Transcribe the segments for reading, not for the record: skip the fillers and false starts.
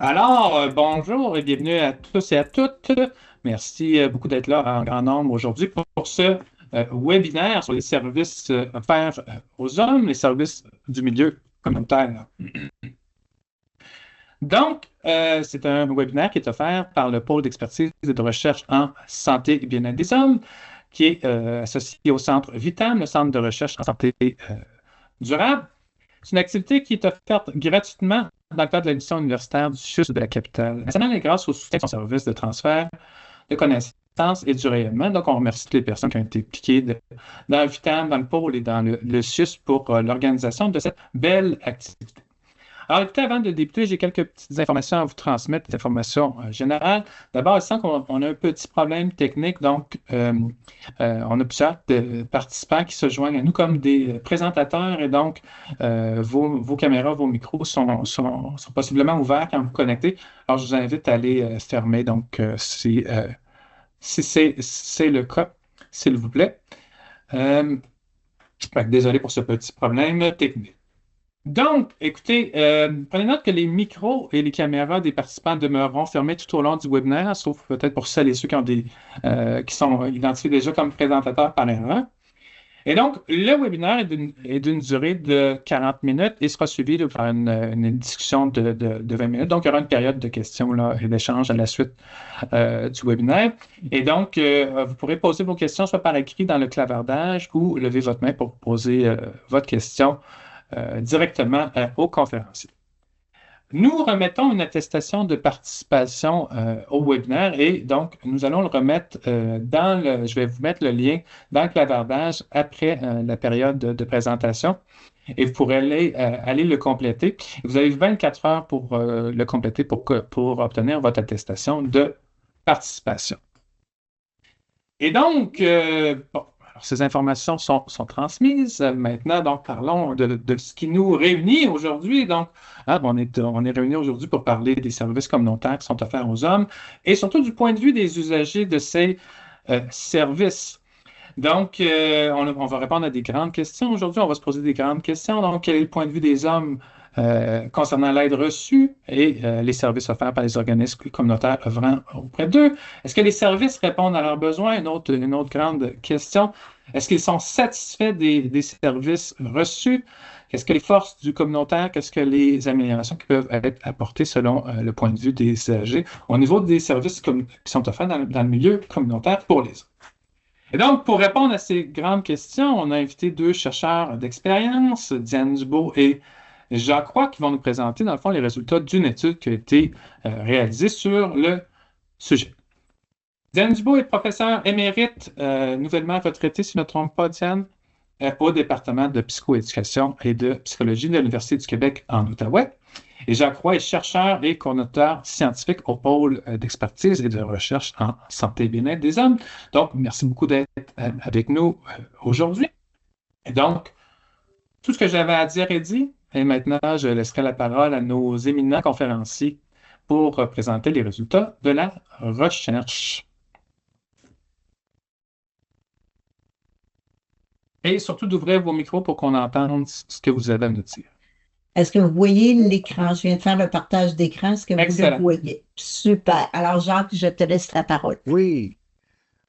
Alors, bonjour et bienvenue à tous et à toutes. Merci beaucoup d'être là en grand nombre aujourd'hui pour ce webinaire sur les services offerts aux hommes, les services du milieu communautaire. Donc, c'est un webinaire qui est offert par le pôle d'expertise et de recherche en santé et bien-être des hommes, qui est associé au Centre VITAM, le Centre de recherche en santé durable. C'est une activité qui est offerte gratuitement dans le cadre de la mission universitaire du CHUS de la capitale nationale et grâce au soutien de son service de transfert de connaissances et du rayonnement. Donc, on remercie toutes les personnes qui ont été impliquées dans le VITAM, dans le pôle et dans le CHUS pour l'organisation de cette belle activité. Alors, écoutez, avant de débuter, j'ai quelques petites informations à vous transmettre, des informations générales. D'abord, il semble qu'on a un petit problème technique, donc on a plusieurs participants qui se joignent à nous comme des présentateurs et donc vos caméras, vos micros sont possiblement ouverts quand vous connectez. Alors, je vous invite à les fermer, donc si c'est le cas, s'il vous plaît. Désolé pour ce petit problème technique. Donc, écoutez, prenez note que les micros et les caméras des participants demeureront fermés tout au long du webinaire, sauf peut-être pour celles et ceux qui sont identifiés déjà comme présentateurs par erreur. Et donc, le webinaire est d'une durée de 40 minutes et sera suivi par une discussion de 20 minutes. Donc, il y aura une période de questions là, et d'échanges à la suite du webinaire. Et donc, vous pourrez poser vos questions soit par écrit dans le clavardage ou lever votre main pour poser votre question directement aux conférenciers. Nous remettons une attestation de participation au webinaire et donc nous allons le remettre je vais vous mettre le lien dans le clavardage après la période de présentation et vous pourrez aller le compléter. Vous avez 24 heures pour le compléter pour obtenir votre attestation de participation. Et donc, bon, alors ces informations sont transmises. Maintenant, donc, parlons de ce qui nous réunit aujourd'hui. Donc, on est réunis aujourd'hui pour parler des services communautaires qui sont offerts aux hommes et surtout du point de vue des usagers de ces services. Donc, on va répondre à des grandes questions aujourd'hui. On va se poser des grandes questions. Donc, quel est le point de vue des hommes concernant l'aide reçue et les services offerts par les organismes communautaires œuvrant auprès d'eux? Est-ce que les services répondent à leurs besoins? Une autre grande question. Est-ce qu'ils sont satisfaits des services reçus? Qu'est-ce que les forces du communautaire? Qu'est-ce que les améliorations qui peuvent être apportées selon le point de vue des usagers au niveau des services qui sont offerts dans le milieu communautaire pour les hommes? Et donc, pour répondre à ces grandes questions, on a invité deux chercheurs d'expérience, Diane Dubois et Jacques Roy, qui vont nous présenter, dans le fond, les résultats d'une étude qui a été réalisée sur le sujet. Diane Dubois est professeure émérite, nouvellement retraitée, si je ne me trompe pas, Diane, au département de psychoéducation et de psychologie de l'Université du Québec en Outaouais. Et Jacques Roy est chercheur et coordonnateur scientifique au pôle d'expertise et de recherche en santé et bien-être des hommes. Donc, merci beaucoup d'être avec nous aujourd'hui. Et donc, tout ce que j'avais à dire est dit. Et maintenant, je laisserai la parole à nos éminents conférenciers pour présenter les résultats de la recherche. Et surtout d'ouvrir vos micros pour qu'on entende ce que vous avez à nous dire. Est-ce que vous voyez l'écran? Je viens de faire le partage d'écran. Est-ce que vous le Excellent. voyez? Super. Alors, Jacques, je te laisse la parole. Oui.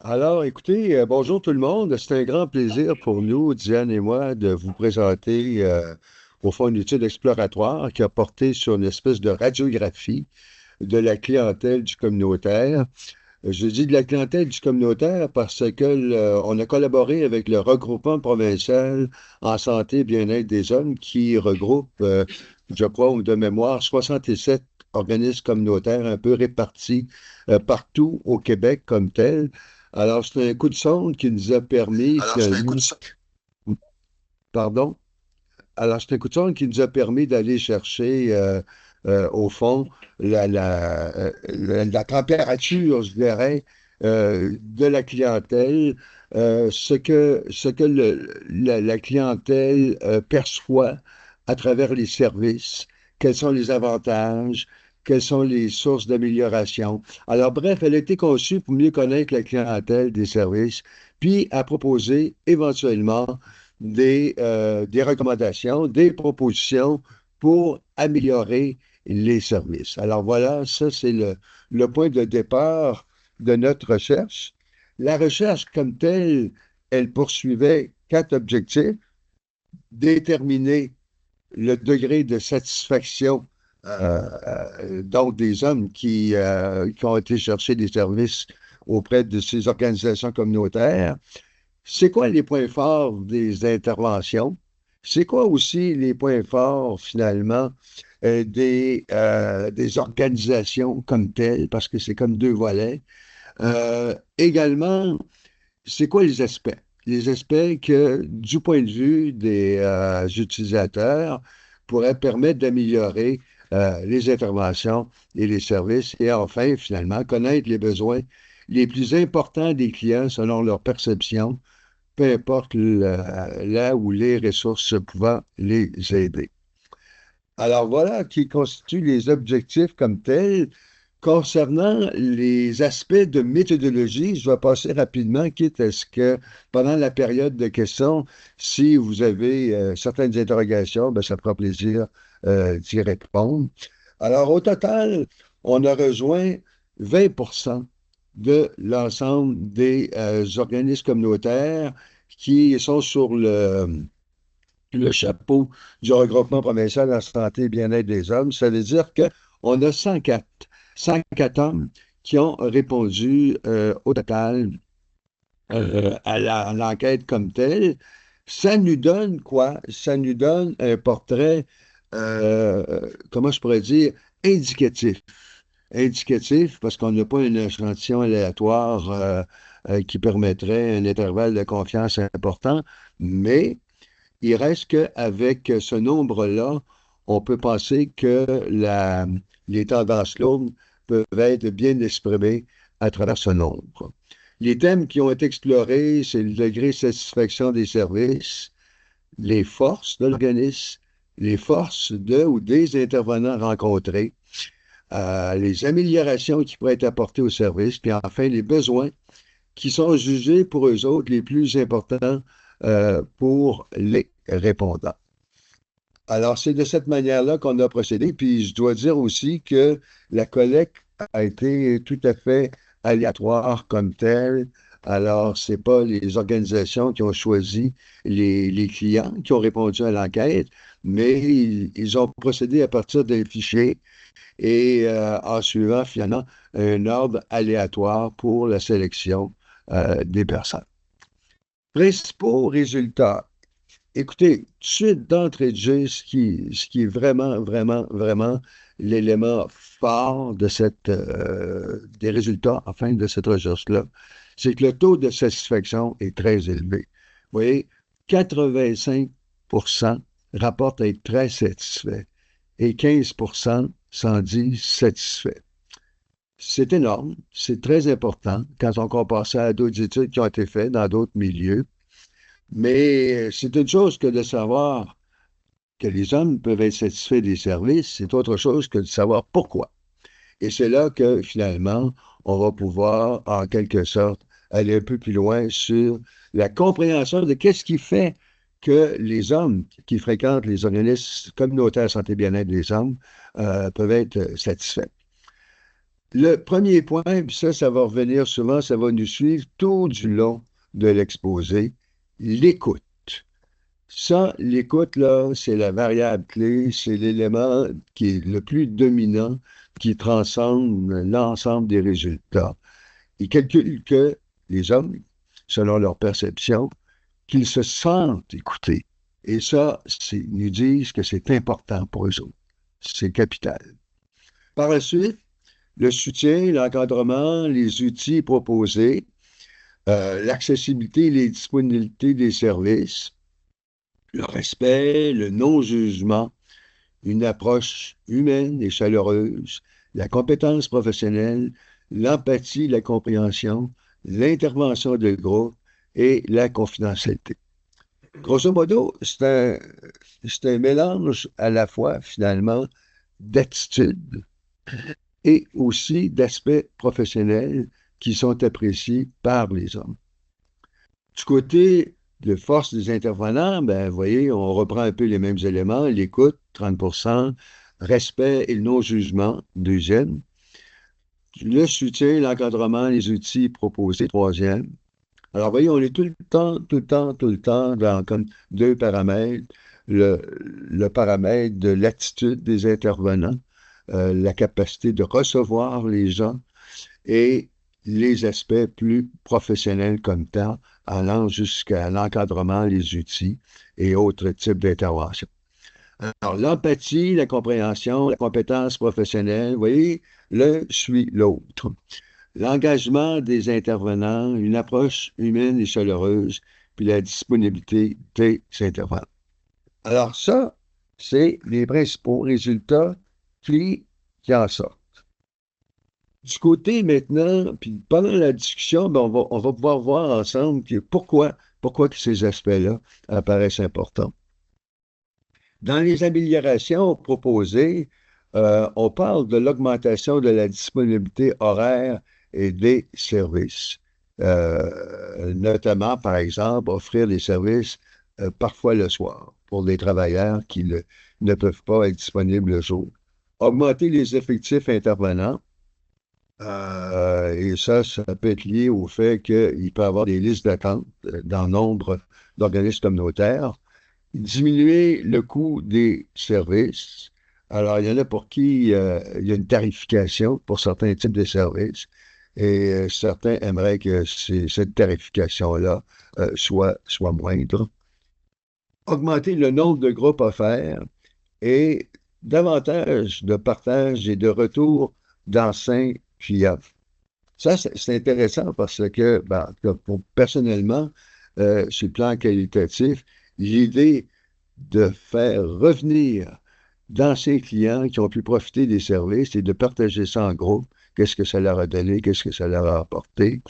Alors, écoutez, bonjour tout le monde. C'est un grand plaisir pour nous, Diane et moi, de vous présenter, au fond, une étude exploratoire qui a porté sur une espèce de radiographie de la clientèle du communautaire. Je dis de la clientèle du communautaire parce que on a collaboré avec le regroupement provincial en santé et bien-être des hommes qui regroupe, je crois, ou de mémoire, 67 organismes communautaires un peu répartis partout au Québec comme tel. Alors, c'est un coup de sonde qui nous a permis, pardon, alors c'est un coup de sonde qui nous a permis d'aller chercher, au fond, la température, je dirais, de la clientèle, ce que la clientèle perçoit à travers les services, quels sont les avantages, quelles sont les sources d'amélioration. Alors, bref, elle a été conçue pour mieux connaître la clientèle des services, puis à proposer éventuellement des recommandations, des propositions pour améliorer les services. Alors voilà, ça c'est le point de départ de notre recherche. La recherche comme telle, elle poursuivait 4 objectifs: déterminer le degré de satisfaction donc des hommes qui ont été chercher des services auprès de ces organisations communautaires. C'est quoi les points forts des interventions? C'est quoi aussi les points forts, finalement, des organisations comme telles, parce que c'est comme 2 volets. Également, c'est quoi les aspects? Les aspects que, du point de vue des utilisateurs, pourraient permettre d'améliorer les interventions et les services. Et enfin, finalement, connaître les besoins les plus importants des clients selon leur perception, peu importe là où les ressources pouvant les aider. Alors voilà qui constituent les objectifs comme tels. Concernant les aspects de méthodologie, je vais passer rapidement, quitte à ce que pendant la période de questions, si vous avez certaines interrogations, ben, ça fera plaisir d'y répondre. Alors, au total, on a rejoint 20% de l'ensemble des organismes communautaires qui sont sur le chapeau du regroupement provincial en santé et bien-être des hommes. Ça veut dire qu'on a 104 hommes qui ont répondu au total à l'enquête comme telle. Ça nous donne quoi? Ça nous donne un portrait, comment je pourrais dire, indicatif. Indicatif parce qu'on n'a pas un échantillon aléatoire qui permettrait un intervalle de confiance important, mais il reste qu'avec ce nombre-là, on peut penser que les tendances lourdes peuvent être bien exprimées à travers ce nombre. Les thèmes qui ont été explorés, c'est le degré de satisfaction des services, les forces de l'organisme, les forces de ou des intervenants rencontrés, les améliorations qui pourraient être apportées au service, puis enfin les besoins qui sont jugés pour eux autres les plus importants pour les répondants. Alors, c'est de cette manière-là qu'on a procédé. Puis, je dois dire aussi que la collecte a été tout à fait aléatoire comme telle. Alors, ce n'est pas les organisations qui ont choisi les clients qui ont répondu à l'enquête, mais ils ont procédé à partir des fichiers et en suivant finalement un ordre aléatoire pour la sélection des personnes. Principaux résultats. Écoutez, tout de suite d'entrée de jeu, ce qui est vraiment, vraiment, vraiment l'élément fort des résultats, enfin, de cette recherche-là, c'est que le taux de satisfaction est très élevé. Vous voyez, 85% rapportent être très satisfaits et 15% s'en disent satisfaits. C'est énorme, c'est très important quand on compare ça à d'autres études qui ont été faites dans d'autres milieux. Mais c'est une chose que de savoir que les hommes peuvent être satisfaits des services, c'est autre chose que de savoir pourquoi. Et c'est là que, finalement, on va pouvoir, en quelque sorte, aller un peu plus loin sur la compréhension de qu'est-ce qui fait que les hommes qui fréquentent les organismes communautaires santé et bien-être des hommes peuvent être satisfaits. Le premier point, puis ça va revenir souvent, ça va nous suivre tout du long de l'exposé, l'écoute. Ça, l'écoute, là, c'est la variable clé, c'est l'élément qui est le plus dominant, qui transcende l'ensemble des résultats. Ils calculent que les hommes, selon leur perception, qu'ils se sentent écoutés. Et ça, ils nous disent que c'est important pour eux autres. C'est capital. Par la suite, le soutien, l'encadrement, les outils proposés, l'accessibilité et les disponibilités des services, le respect, le non-jugement, une approche humaine et chaleureuse, la compétence professionnelle, l'empathie, la compréhension, l'intervention de groupe et la confidentialité. Grosso modo, c'est un mélange à la fois, finalement, d'attitude et aussi d'aspects professionnels qui sont appréciés par les hommes. Du côté de force des intervenants, ben, vous voyez, on reprend un peu les mêmes éléments, l'écoute, 30%, respect et le non-jugement, deuxième. Le soutien, l'encadrement, les outils proposés, troisième. Alors, voyez, on est tout le temps dans comme deux paramètres. Le paramètre de l'attitude des intervenants, la capacité de recevoir les gens et les aspects plus professionnels comme tel, allant jusqu'à l'encadrement, les outils et autres types d'interventions. Alors, l'empathie, la compréhension, la compétence professionnelle, vous voyez, l'un suit l'autre. L'engagement des intervenants, une approche humaine et chaleureuse, puis la disponibilité des intervenants. Alors ça, c'est les principaux résultats qui en sortent. Du côté maintenant, puis pendant la discussion, ben, on va pouvoir voir ensemble pourquoi que ces aspects-là apparaissent importants. Dans les améliorations proposées, on parle de l'augmentation de la disponibilité horaire et des services. Notamment, par exemple, offrir des services parfois le soir pour des travailleurs qui ne peuvent pas être disponibles le jour. Augmenter les effectifs intervenants. Et ça peut être lié au fait qu'il peut y avoir des listes d'attente dans nombre d'organismes communautaires. Diminuer le coût des services. Alors, il y en a pour qui il y a une tarification pour certains types de services et certains aimeraient que cette tarification-là soit moindre. Augmenter le nombre de groupes offerts et davantage de partage et de retour d'anciens clients. Ça, c'est intéressant parce que, personnellement, sur le plan qualitatif, l'idée de faire revenir d'anciens clients qui ont pu profiter des services et de partager ça en groupe, qu'est-ce que ça leur a donné, qu'est-ce que ça leur a apporté,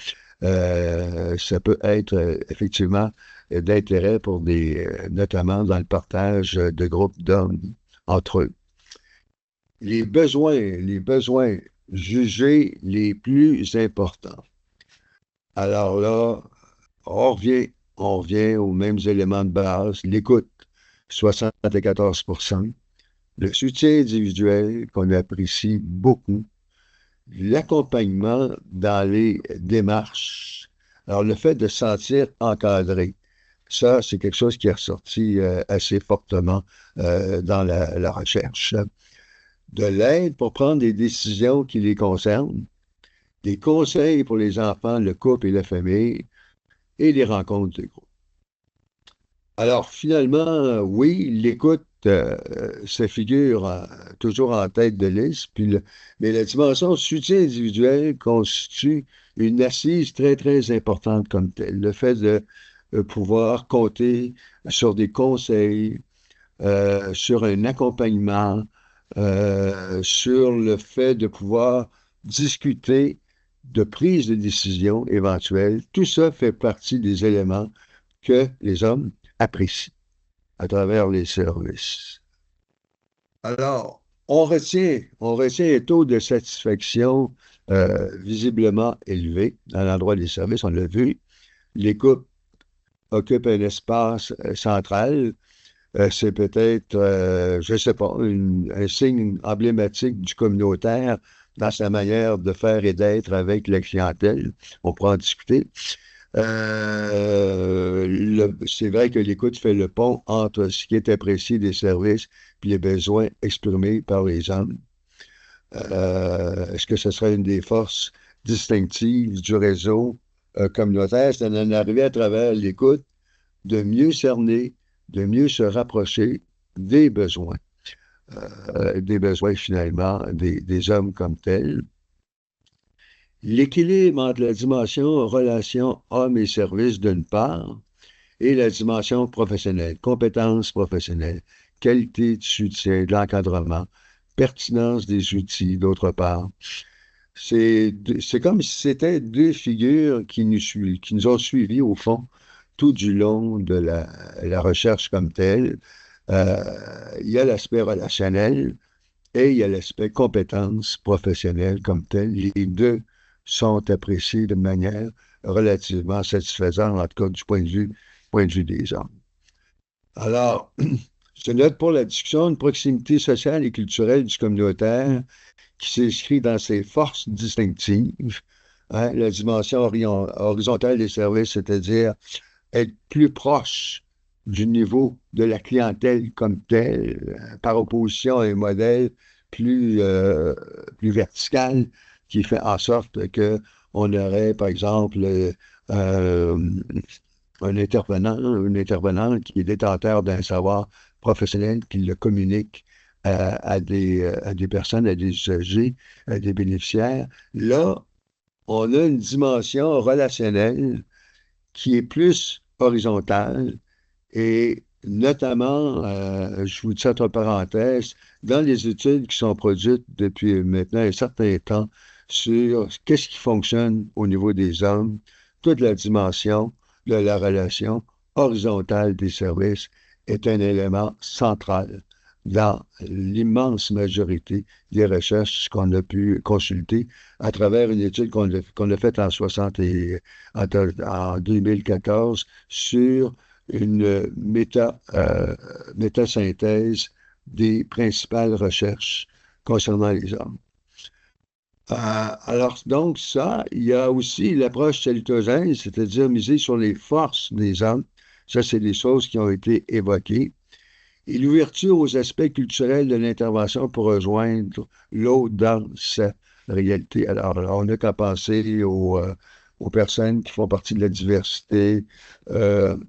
ça peut être effectivement d'intérêt pour notamment dans le partage de groupes d'hommes entre eux. Les besoins jugés les plus importants. Alors là, on revient aux mêmes éléments de base. L'écoute, 74%. Le soutien individuel, qu'on apprécie beaucoup. L'accompagnement dans les démarches. Alors, le fait de se sentir encadré, ça, c'est quelque chose qui est ressorti assez fortement dans la recherche. De l'aide pour prendre des décisions qui les concernent, des conseils pour les enfants, le couple et la famille, et les rencontres de groupe. Alors, finalement, oui, l'écoute, ça figure toujours en tête de liste, mais la dimension soutien individuel constitue une assise très, très importante comme telle. Le fait de pouvoir compter sur des conseils, sur un accompagnement, sur le fait de pouvoir discuter de prise de décision éventuelle, tout ça fait partie des éléments que les hommes apprécient à travers les services. Alors, on retient un taux de satisfaction visiblement élevé à l'endroit des services, on l'a vu. L'écoute occupe un espace central. C'est peut-être, je ne sais pas, un signe emblématique du communautaire dans sa manière de faire et d'être avec la clientèle. On pourra en discuter. C'est vrai que l'écoute fait le pont entre ce qui est apprécié des services et les besoins exprimés par les hommes. Est-ce que ce serait une des forces distinctives du réseau communautaire? C'est d'en arriver à travers l'écoute, de mieux cerner, de mieux se rapprocher des besoins finalement des hommes comme tels. L'équilibre entre la dimension relation homme et service d'une part et la dimension professionnelle, compétences professionnelles, qualité du soutien, de l'encadrement, pertinence des outils d'autre part. C'est comme si c'était deux figures qui nous ont suivis au fond tout du long de la recherche comme telle. Il y a l'aspect relationnel et il y a l'aspect compétences professionnelles comme tel. Les deux sont appréciés de manière relativement satisfaisante, en tout cas du point de vue des hommes. Alors, Je note pour la discussion une proximité sociale et culturelle du communautaire qui s'inscrit dans ses forces distinctives, hein, la dimension horizontale des services, c'est-à-dire être plus proche du niveau de la clientèle comme telle, par opposition à un modèle plus vertical qui fait en sorte que on aurait, par exemple, euh, un intervenant, une intervenante qui est détenteur d'un savoir professionnel qui le communique à des personnes, à des usagers, à des bénéficiaires. Là, on a une dimension relationnelle qui est plus horizontale et notamment, je vous dis entre parenthèses, dans les études qui sont produites depuis maintenant un certain temps sur qu'est-ce qui fonctionne au niveau des hommes, toute la dimension de la relation horizontale des services est un élément central dans l'immense majorité des recherches qu'on a pu consulter à travers une étude qu'on a faite en 2014 sur une métasynthèse des principales recherches concernant les hommes. Alors, donc, ça, il y a aussi l'approche salutogène, c'est-à-dire miser sur les forces des hommes. Ça, c'est des choses qui ont été évoquées. Et l'ouverture aux aspects culturels de l'intervention pour rejoindre l'autre dans sa réalité. Alors, on n'a qu'à penser aux personnes qui font partie de la diversité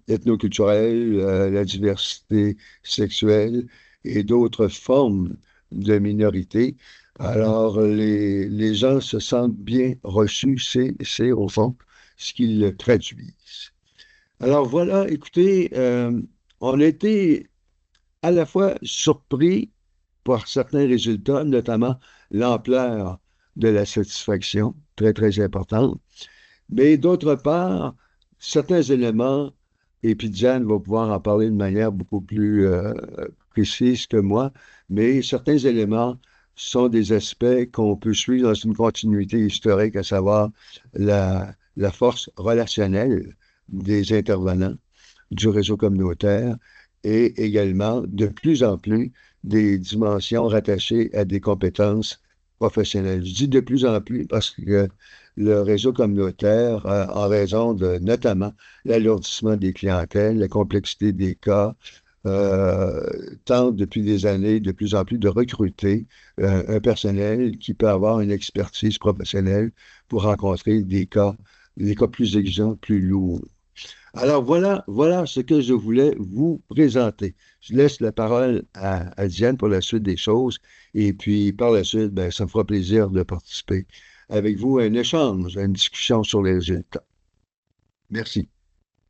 ethnoculturelle, la diversité sexuelle et d'autres formes de minorités. Alors, les gens se sentent bien reçus, c'est au fond ce qu'ils traduisent. Alors voilà, écoutez, on a été à la fois surpris par certains résultats, notamment l'ampleur de la satisfaction, très, très importante. Mais d'autre part, certains éléments, et puis Diane va pouvoir en parler de manière beaucoup plus précise que moi, mais certains éléments sont des aspects qu'on peut suivre dans une continuité historique, à savoir la force relationnelle des intervenants du réseau communautaire et également de plus en plus des dimensions rattachées à des compétences professionnelles. Je dis de plus en plus parce que le réseau communautaire, en raison de notamment l'alourdissement des clientèles, la complexité des cas, tente depuis des années de plus en plus de recruter un personnel qui peut avoir une expertise professionnelle pour rencontrer des cas plus exigeants, plus lourds. Alors voilà ce que je voulais vous présenter. Je laisse la parole à Diane pour la suite des choses et puis par la suite, ben, ça me fera plaisir de participer avec vous à un échange, à une discussion sur les résultats. Merci.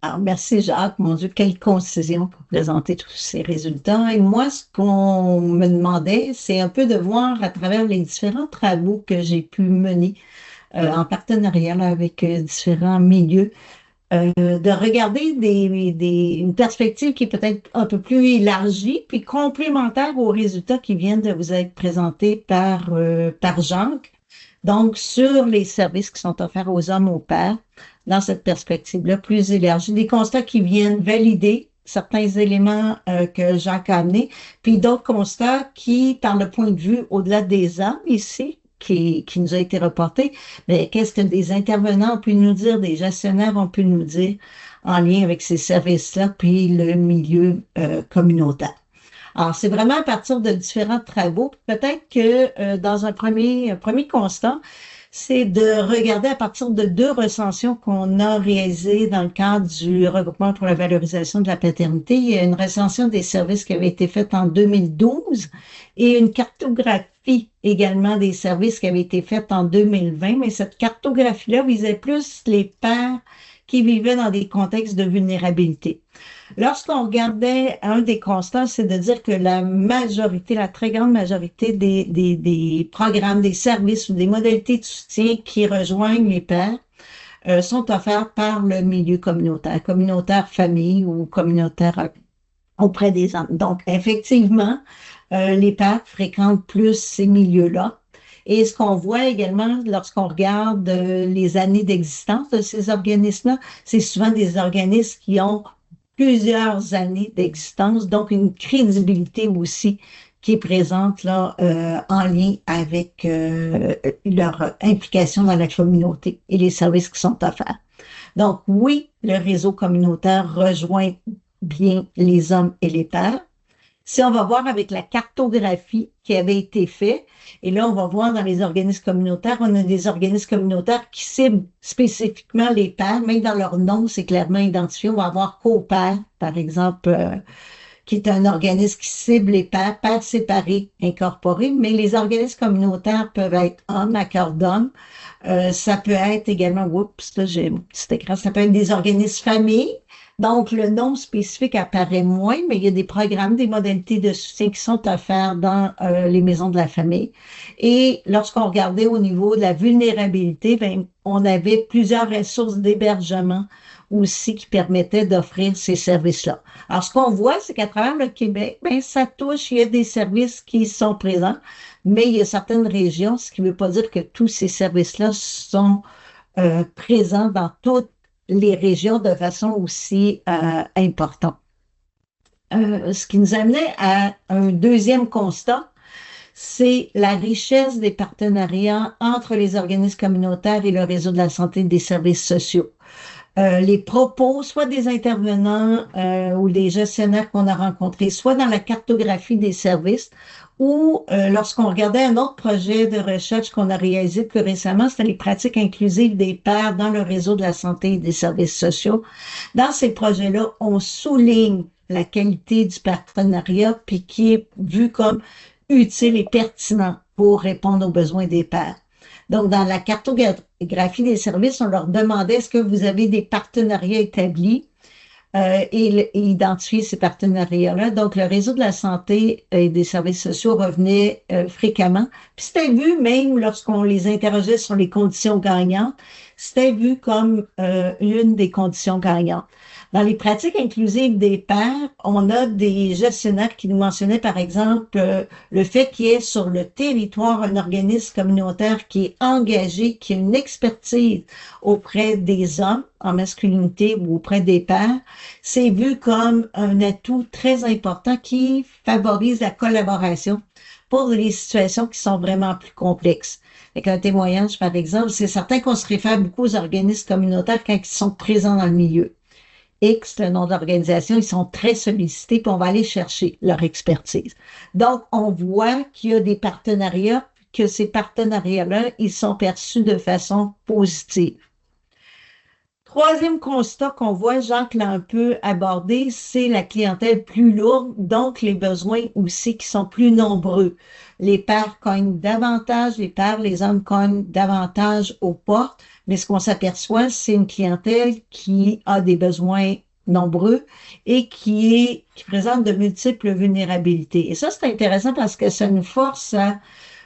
Alors, merci Jacques, mon Dieu, quelle concision pour présenter tous ces résultats. Et moi, ce qu'on me demandait, c'est un peu de voir à travers les différents travaux que j'ai pu mener en partenariat là, avec différents milieux, de regarder une perspective qui est peut-être un peu plus élargie, puis complémentaire aux résultats qui viennent de vous être présentés par Jacques. Donc, sur les services qui sont offerts aux hommes au père, dans cette perspective-là plus élargie, des constats qui viennent valider certains éléments que Jacques a amenés, puis d'autres constats qui, par le point de vue au-delà des hommes ici, qui nous a été reporté, mais qu'est-ce que des intervenants ont pu nous dire, des gestionnaires ont pu nous dire en lien avec ces services-là, puis le milieu communautaire. Alors, c'est vraiment à partir de différents travaux. Peut-être que dans un premier constat, c'est de regarder à partir de 2 recensions qu'on a réalisées dans le cadre du regroupement pour la valorisation de la paternité. Il y a une recension des services qui avait été faite en 2012 et une cartographie également des services qui avait été faite en 2020. Mais cette cartographie-là visait plus les pères qui vivaient dans des contextes de vulnérabilité. Lorsqu'on regardait un des constats, c'est de dire que la majorité, la très grande majorité des programmes, des services ou des modalités de soutien qui rejoignent les pères sont offerts par le milieu communautaire famille ou communautaire auprès des hommes. Donc, effectivement, les pères fréquentent plus ces milieux-là. Et ce qu'on voit également lorsqu'on regarde les années d'existence de ces organismes-là, c'est souvent des organismes qui ont plusieurs années d'existence, donc une crédibilité aussi qui est présente là en lien avec leur implication dans la communauté et les services qui sont offerts. Donc oui, le réseau communautaire rejoint bien les hommes et les pères. Si on va voir avec la cartographie qui avait été faite, et là, on va voir dans les organismes communautaires, on a des organismes communautaires qui ciblent spécifiquement les pères, même dans leur nom, c'est clairement identifié. On va avoir CoPère, par exemple, qui est un organisme qui cible les pères, pères séparés, incorporés, mais les organismes communautaires peuvent être hommes, à cœur d'homme. Ça peut être également, oups, là, j'ai mon petit écran, ça peut être des organismes familles. Donc, le nom spécifique apparaît moins, mais il y a des programmes, des modalités de soutien qui sont offerts dans les maisons de la famille. Et lorsqu'on regardait au niveau de la vulnérabilité, ben, on avait plusieurs ressources d'hébergement aussi qui permettaient d'offrir ces services-là. Alors, ce qu'on voit, c'est qu'à travers le Québec, ben, ça touche, il y a des services qui sont présents, mais il y a certaines régions, ce qui ne veut pas dire que tous ces services-là sont présents dans toutes les régions de façon aussi importante. Ce qui nous amenait à un deuxième constat, c'est la richesse des partenariats entre les organismes communautaires et le réseau de la santé et des services sociaux. Les propos, soit des intervenants ou des gestionnaires qu'on a rencontrés, soit dans la cartographie des services, ou lorsqu'on regardait un autre projet de recherche qu'on a réalisé plus récemment, c'était les pratiques inclusives des pairs dans le réseau de la santé et des services sociaux. Dans ces projets-là, on souligne la qualité du partenariat, puis qui est vu comme utile et pertinent pour répondre aux besoins des pairs. Donc, dans la cartographie des services, on leur demandait est-ce que vous avez des partenariats établis et identifier ces partenariats-là. Donc, le réseau de la santé et des services sociaux revenait fréquemment. Puis c'était vu, même lorsqu'on les interrogeait sur les conditions gagnantes, c'était vu comme une des conditions gagnantes. Dans les pratiques inclusives des pairs, on a des gestionnaires qui nous mentionnaient, par exemple, le fait qu'il y ait sur le territoire un organisme communautaire qui est engagé, qui a une expertise auprès des hommes en masculinité ou auprès des pairs, c'est vu comme un atout très important qui favorise la collaboration pour les situations qui sont vraiment plus complexes. Avec un témoignage, par exemple, c'est certain qu'on se réfère beaucoup aux organismes communautaires quand ils sont présents dans le milieu. X, le nom d'organisation, ils sont très sollicités, puis on va aller chercher leur expertise. Donc, on voit qu'il y a des partenariats, que ces partenariats-là, ils sont perçus de façon positive. Troisième constat qu'on voit, Jacques l'a un peu abordé, c'est la clientèle plus lourde, donc les besoins aussi qui sont plus nombreux. Les pères cognent davantage, les hommes cognent davantage aux portes, mais ce qu'on s'aperçoit, c'est une clientèle qui a des besoins nombreux et qui présente de multiples vulnérabilités. Et ça, c'est intéressant parce que ça nous force à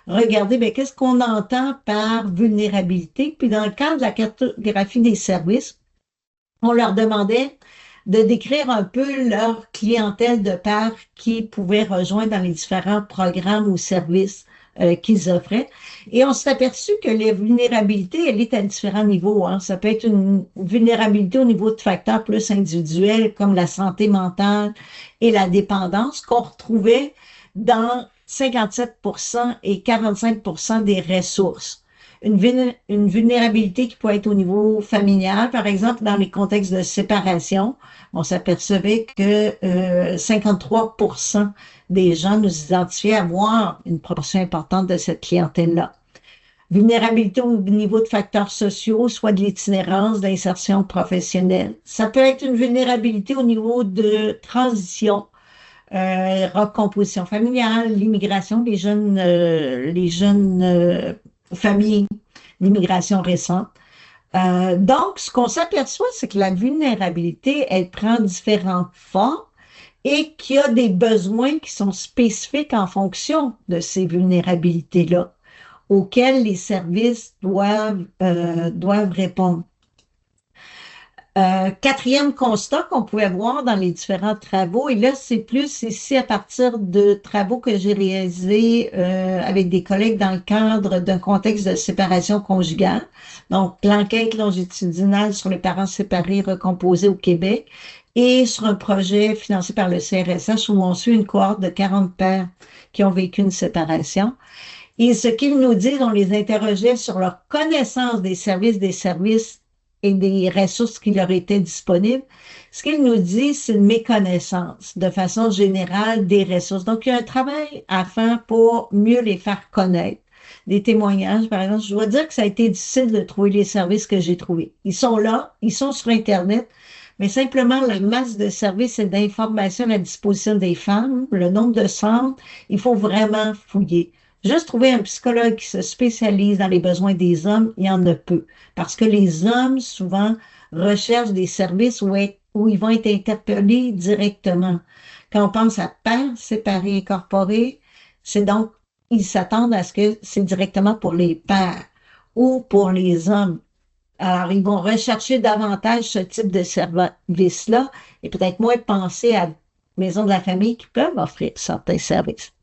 regarder, bien, qu'est-ce qu'on entend par vulnérabilité. Puis dans le cadre de la cartographie des services, on leur demandait de décrire un peu leur clientèle de pairs qui pouvaient rejoindre dans les différents programmes ou services qu'ils offraient. Et on s'est aperçu que la vulnérabilité, elle est à différents niveaux. Hein. Ça peut être une vulnérabilité au niveau de facteurs plus individuels, comme la santé mentale et la dépendance, qu'on retrouvait dans 57% et 45% des ressources. Une vulnérabilité qui peut être au niveau familial, par exemple, dans les contextes de séparation, on s'apercevait que 53% des gens nous identifiaient avoir une proportion importante de cette clientèle-là. Vulnérabilité au niveau de facteurs sociaux, soit de l'itinérance, de l'insertion professionnelle. Ça peut être une vulnérabilité au niveau de transition, recomposition familiale, l'immigration, les jeunes familles, l'immigration récente. Donc, ce qu'on s'aperçoit, c'est que la vulnérabilité, elle prend différentes formes et qu'il y a des besoins qui sont spécifiques en fonction de ces vulnérabilités-là, auxquels les services doivent répondre. Quatrième constat qu'on pouvait voir dans les différents travaux, et là, c'est plus ici à partir de travaux que j'ai réalisés avec des collègues dans le cadre d'un contexte de séparation conjugale. Donc, l'enquête longitudinale sur les parents séparés recomposés au Québec, et sur un projet financé par le CRSH où on suit une cohorte de 40 pères qui ont vécu une séparation. Et ce qu'ils nous disent, on les interrogeait sur leur connaissance des services et des ressources qui leur étaient disponibles. Ce qu'ils nous disent, c'est une méconnaissance de façon générale des ressources. Donc, il y a un travail à faire pour mieux les faire connaître. Des témoignages, par exemple, je dois dire que ça a été difficile de trouver les services que j'ai trouvés. Ils sont là, ils sont sur Internet, mais simplement la masse de services et d'informations à la disposition des femmes, le nombre de centres, il faut vraiment fouiller. Juste trouver un psychologue qui se spécialise dans les besoins des hommes, il y en a peu. Parce que les hommes, souvent, recherchent des services où ils vont être interpellés directement. Quand on pense à pères séparés incorporés, c'est donc, ils s'attendent à ce que c'est directement pour les pères ou pour les hommes. Alors, ils vont rechercher davantage ce type de service-là et peut-être moins penser à maisons de la famille qui peuvent offrir certains services.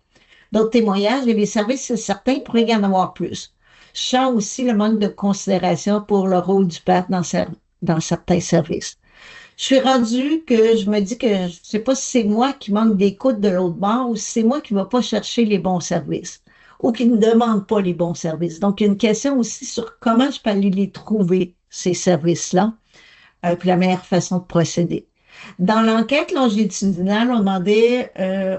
D'autres témoignages, et les services, c'est certain, il pourrait y en avoir plus. Je sens aussi le manque de considération pour le rôle du père dans certains services. Je suis rendue que je me dis que je ne sais pas si c'est moi qui manque d'écoute de l'autre bord ou si c'est moi qui ne va pas chercher les bons services ou qui ne demande pas les bons services. Donc, il y a une question aussi sur comment je peux aller les trouver, ces services-là, puis la meilleure façon de procéder. Dans l'enquête longitudinale, on demandait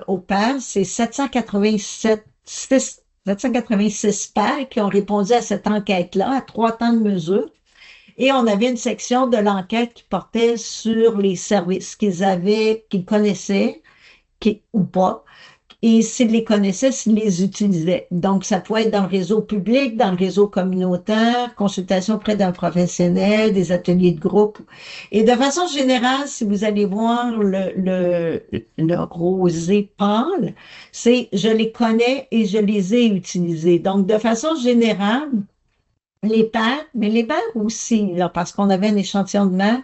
aux pères, c'est 786 pères qui ont répondu à cette enquête-là, à 3 temps de mesure. Et on avait une section de l'enquête qui portait sur les services qu'ils connaissaient, ou pas, et s'ils les connaissaient, s'ils les utilisaient. Donc, ça pouvait être dans le réseau public, dans le réseau communautaire, consultation auprès d'un professionnel, des ateliers de groupe. Et de façon générale, si vous allez voir le rosé pâle, c'est je les connais et je les ai utilisés. Donc, de façon générale, les pères, mais les mères aussi, là, parce qu'on avait un échantillon de mères,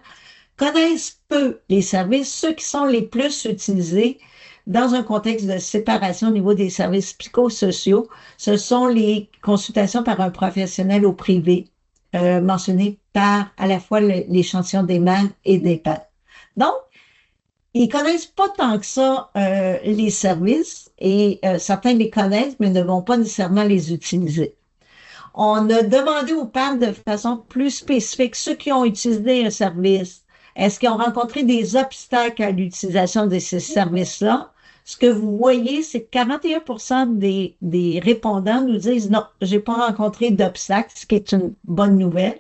connaissent peu les services, ceux qui sont les plus utilisés dans un contexte de séparation au niveau des services psychosociaux. Ce sont les consultations par un professionnel au privé, mentionnées par à la fois l'échantillon des mères et des pères. Donc, ils connaissent pas tant que ça les services et certains les connaissent, mais ne vont pas nécessairement les utiliser. On a demandé aux pères de façon plus spécifique, ceux qui ont utilisé un service, est-ce qu'ils ont rencontré des obstacles à l'utilisation de ces services-là? Ce que vous voyez, c'est que 41% des répondants nous disent non, j'ai pas rencontré d'obstacles, ce qui est une bonne nouvelle.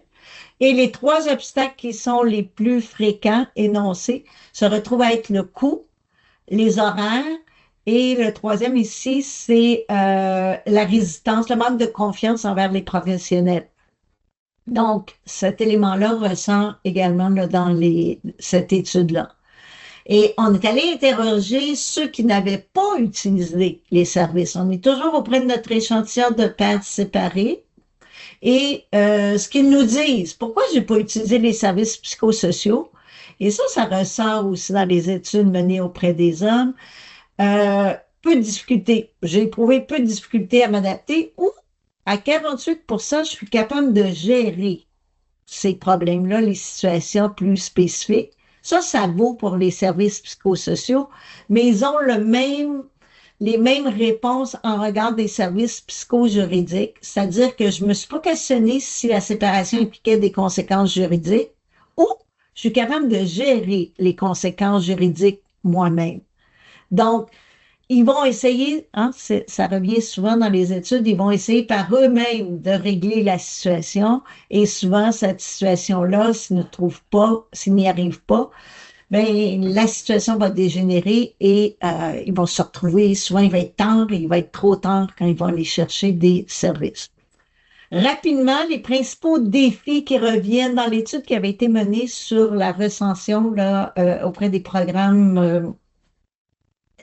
Et les 3 obstacles qui sont les plus fréquents énoncés se retrouvent à être le coût, les horaires, et le troisième ici, c'est la résistance, le manque de confiance envers les professionnels. Donc, cet élément-là ressent également là, dans cette étude-là. Et on est allé interroger ceux qui n'avaient pas utilisé les services. On est toujours auprès de notre échantillon de pères séparés. Et ce qu'ils nous disent, pourquoi j'ai pas utilisé les services psychosociaux? Et ça ressort aussi dans les études menées auprès des hommes. Peu de difficultés. J'ai éprouvé peu de difficultés à m'adapter ou à 48%, je suis capable de gérer ces problèmes-là, les situations plus spécifiques. Ça vaut pour les services psychosociaux, mais ils ont les mêmes réponses en regard des services psychojuridiques, c'est-à-dire que je me suis pas questionnée si la séparation impliquait des conséquences juridiques ou je suis capable de gérer les conséquences juridiques moi-même. Donc, ils vont essayer, hein, ça revient souvent dans les études, ils vont essayer par eux-mêmes de régler la situation et souvent cette situation-là, s'ils n'y arrivent pas, ben la situation va dégénérer et ils vont se retrouver, souvent il va être tard et il va être trop tard quand ils vont aller chercher des services. Rapidement, les principaux défis qui reviennent dans l'étude qui avait été menée sur la recension là, auprès des programmes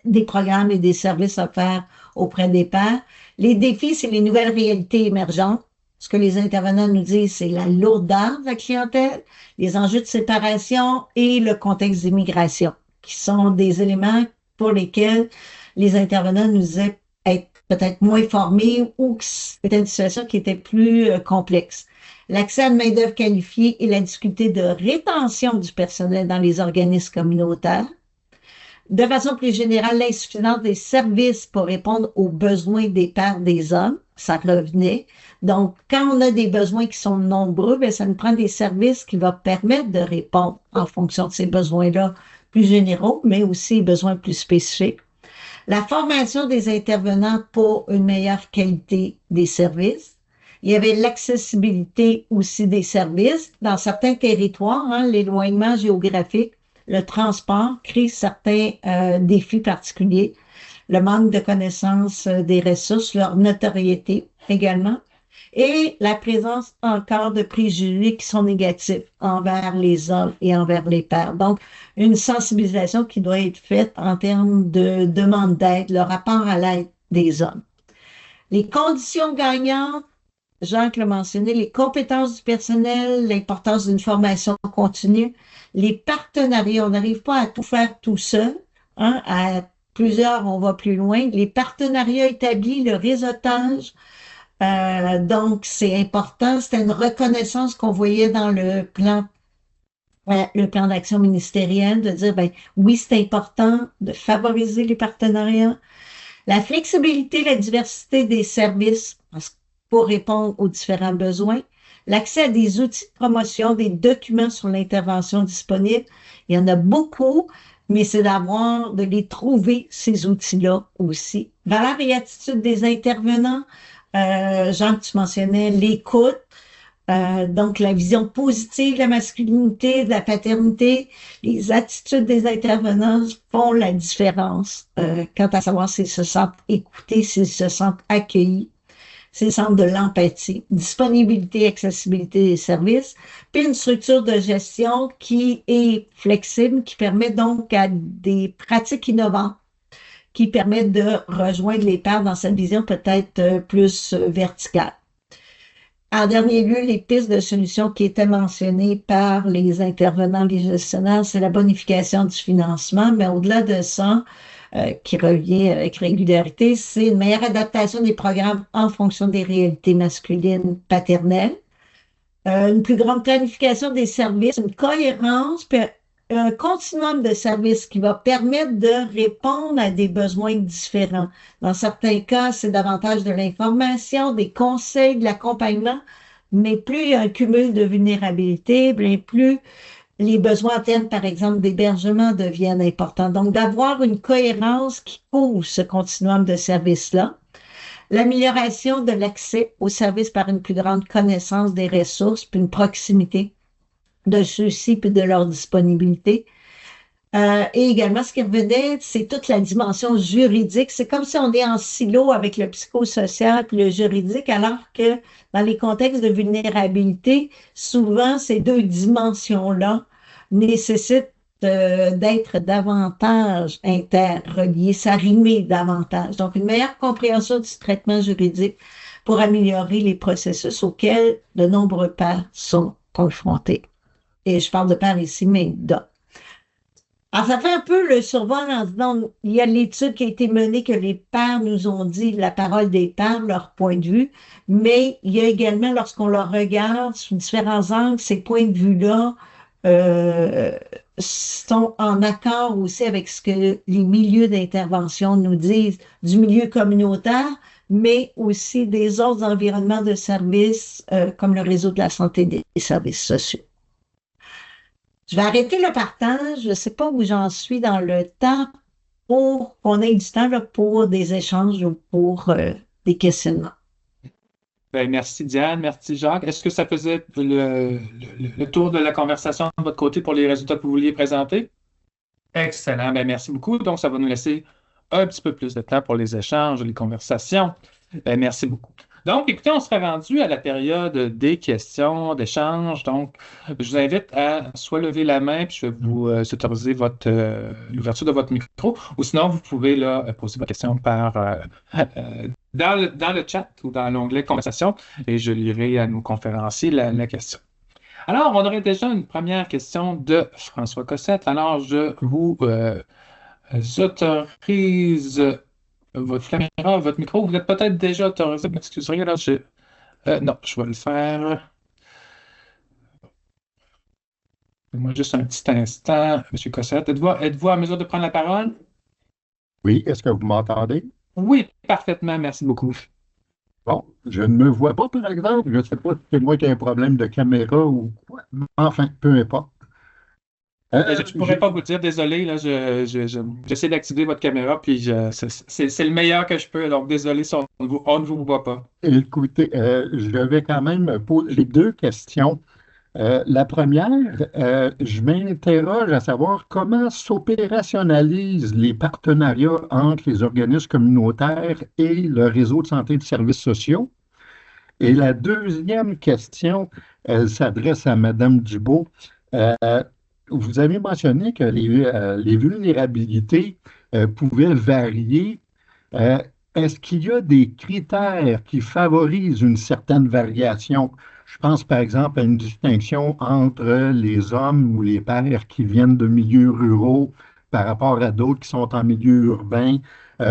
et des services offerts auprès des pairs. Les défis, c'est les nouvelles réalités émergentes. Ce que les intervenants nous disent, c'est la lourdeur de la clientèle, les enjeux de séparation et le contexte d'immigration, qui sont des éléments pour lesquels les intervenants nous disaient être peut-être moins formés ou que c'était une situation qui était plus complexe. L'accès à une main-d'œuvre qualifiée et la difficulté de rétention du personnel dans les organismes communautaires. De façon plus générale, l'insuffisance des services pour répondre aux besoins des pères des hommes, ça revenait. Donc, quand on a des besoins qui sont nombreux, bien, ça nous prend des services qui vont permettre de répondre en fonction de ces besoins-là plus généraux, mais aussi besoins plus spécifiques. La formation des intervenants pour une meilleure qualité des services. Il y avait l'accessibilité aussi des services. Dans certains territoires, hein, l'éloignement géographique, le transport crée certains défis particuliers. Le manque de connaissance des ressources, leur notoriété également, et la présence encore de préjugés qui sont négatifs envers les hommes et envers les pères. Donc, une sensibilisation qui doit être faite en termes de demande d'aide, le rapport à l'aide des hommes. Les conditions gagnantes, Jacques l'a mentionné, les compétences du personnel, l'importance d'une formation continue, les partenariats, on n'arrive pas à tout faire tout seul, hein, à plusieurs, on va plus loin, les partenariats établis, le réseautage, donc c'est important, c'était une reconnaissance qu'on voyait dans le plan d'action ministériel, de dire, ben oui, c'est important de favoriser les partenariats, la flexibilité, la diversité des services, pour répondre aux différents besoins, l'accès à des outils de promotion, des documents sur l'intervention disponible. Il y en a beaucoup, mais c'est de les trouver, ces outils-là aussi. Valeur et attitude des intervenants. Jean, tu mentionnais l'écoute, donc la vision positive de la masculinité, de la paternité. Les attitudes des intervenants font la différence quant à savoir s'ils se sentent écoutés, s'ils se sentent accueillis. C'est le centre de l'empathie, disponibilité, accessibilité des services, puis une structure de gestion qui est flexible, qui permet donc à des pratiques innovantes, qui permettent de rejoindre les pairs dans cette vision peut-être plus verticale. En dernier lieu, les pistes de solutions qui étaient mentionnées par les intervenants, les gestionnaires, c'est la bonification du financement, mais au-delà de ça, qui revient avec régularité, c'est une meilleure adaptation des programmes en fonction des réalités masculines paternelles, une plus grande planification des services, une cohérence, puis un continuum de services qui va permettre de répondre à des besoins différents. Dans certains cas, c'est davantage de l'information, des conseils, de l'accompagnement, mais plus il y a un cumul de vulnérabilité, bien plus les besoins en termes, par exemple, d'hébergement deviennent importants. Donc, d'avoir une cohérence qui couvre ce continuum de services-là. L'amélioration de l'accès aux services par une plus grande connaissance des ressources, puis une proximité de ceux-ci, puis de leur disponibilité. Et également, ce qui revenait, c'est toute la dimension juridique. C'est comme si on est en silo avec le psychosocial puis le juridique, alors que dans les contextes de vulnérabilité, souvent, ces deux dimensions-là nécessitent d'être davantage interreliées, s'arrimer davantage. Donc, une meilleure compréhension du traitement juridique pour améliorer les processus auxquels de nombreux pairs sont confrontés. Et je parle de pairs ici, mais d'hommes. Alors, ça fait un peu le survol en disant, il y a l'étude qui a été menée que les pairs nous ont dit la parole des pairs, leur point de vue, mais il y a également, lorsqu'on leur regarde sous différents angles, ces points de vue-là sont en accord aussi avec ce que les milieux d'intervention nous disent du milieu communautaire, mais aussi des autres environnements de services comme le réseau de la santé des services sociaux. Je vais arrêter le partage. Je ne sais pas où j'en suis dans le temps pour qu'on ait du temps là, pour des échanges ou pour des questionnements. Ben, merci Diane, merci Jacques. Est-ce que ça faisait le tour de la conversation de votre côté pour les résultats que vous vouliez présenter? Excellent, ben, merci beaucoup. Donc, ça va nous laisser un petit peu plus de temps pour les échanges, les conversations. Ben, merci beaucoup. Donc, écoutez, on serait rendu à la période des questions, d'échanges. Donc, je vous invite à soit lever la main, puis je vais vous autoriser l'ouverture de votre micro, ou sinon, vous pouvez là, poser votre question dans le chat ou dans l'onglet conversation, et je lirai à nos conférenciers la question. Alors, on aurait déjà une première question de François Cossette. Alors, je vous autorise Votre caméra, votre micro, vous êtes peut-être déjà autorisé. M'excuserez, là, non, je vais le faire. Moi, juste un petit instant. Monsieur Cossette, êtes-vous à mesure de prendre la parole? Oui, est-ce que vous m'entendez? Oui, parfaitement, merci beaucoup. Bon, je ne me vois pas, par exemple. Je ne sais pas si c'est moi qui ai un problème de caméra ou quoi. Enfin, peu importe. Je ne pourrais pas vous dire, désolé, là, j'essaie d'activer votre caméra, puis c'est le meilleur que je peux, donc désolé si on ne vous voit pas. Écoutez, je vais quand même poser deux questions. La première, je m'interroge à savoir comment s'opérationnalisent les partenariats entre les organismes communautaires et le réseau de santé et de services sociaux. Et la deuxième question, elle s'adresse à Madame Dubois. Euh, Vous avez mentionné que les vulnérabilités pouvaient varier. Euh, Est-ce qu'il y a des critères qui favorisent une certaine variation? Je pense par exemple à une distinction entre les hommes ou les pères qui viennent de milieux ruraux par rapport à d'autres qui sont en milieu urbain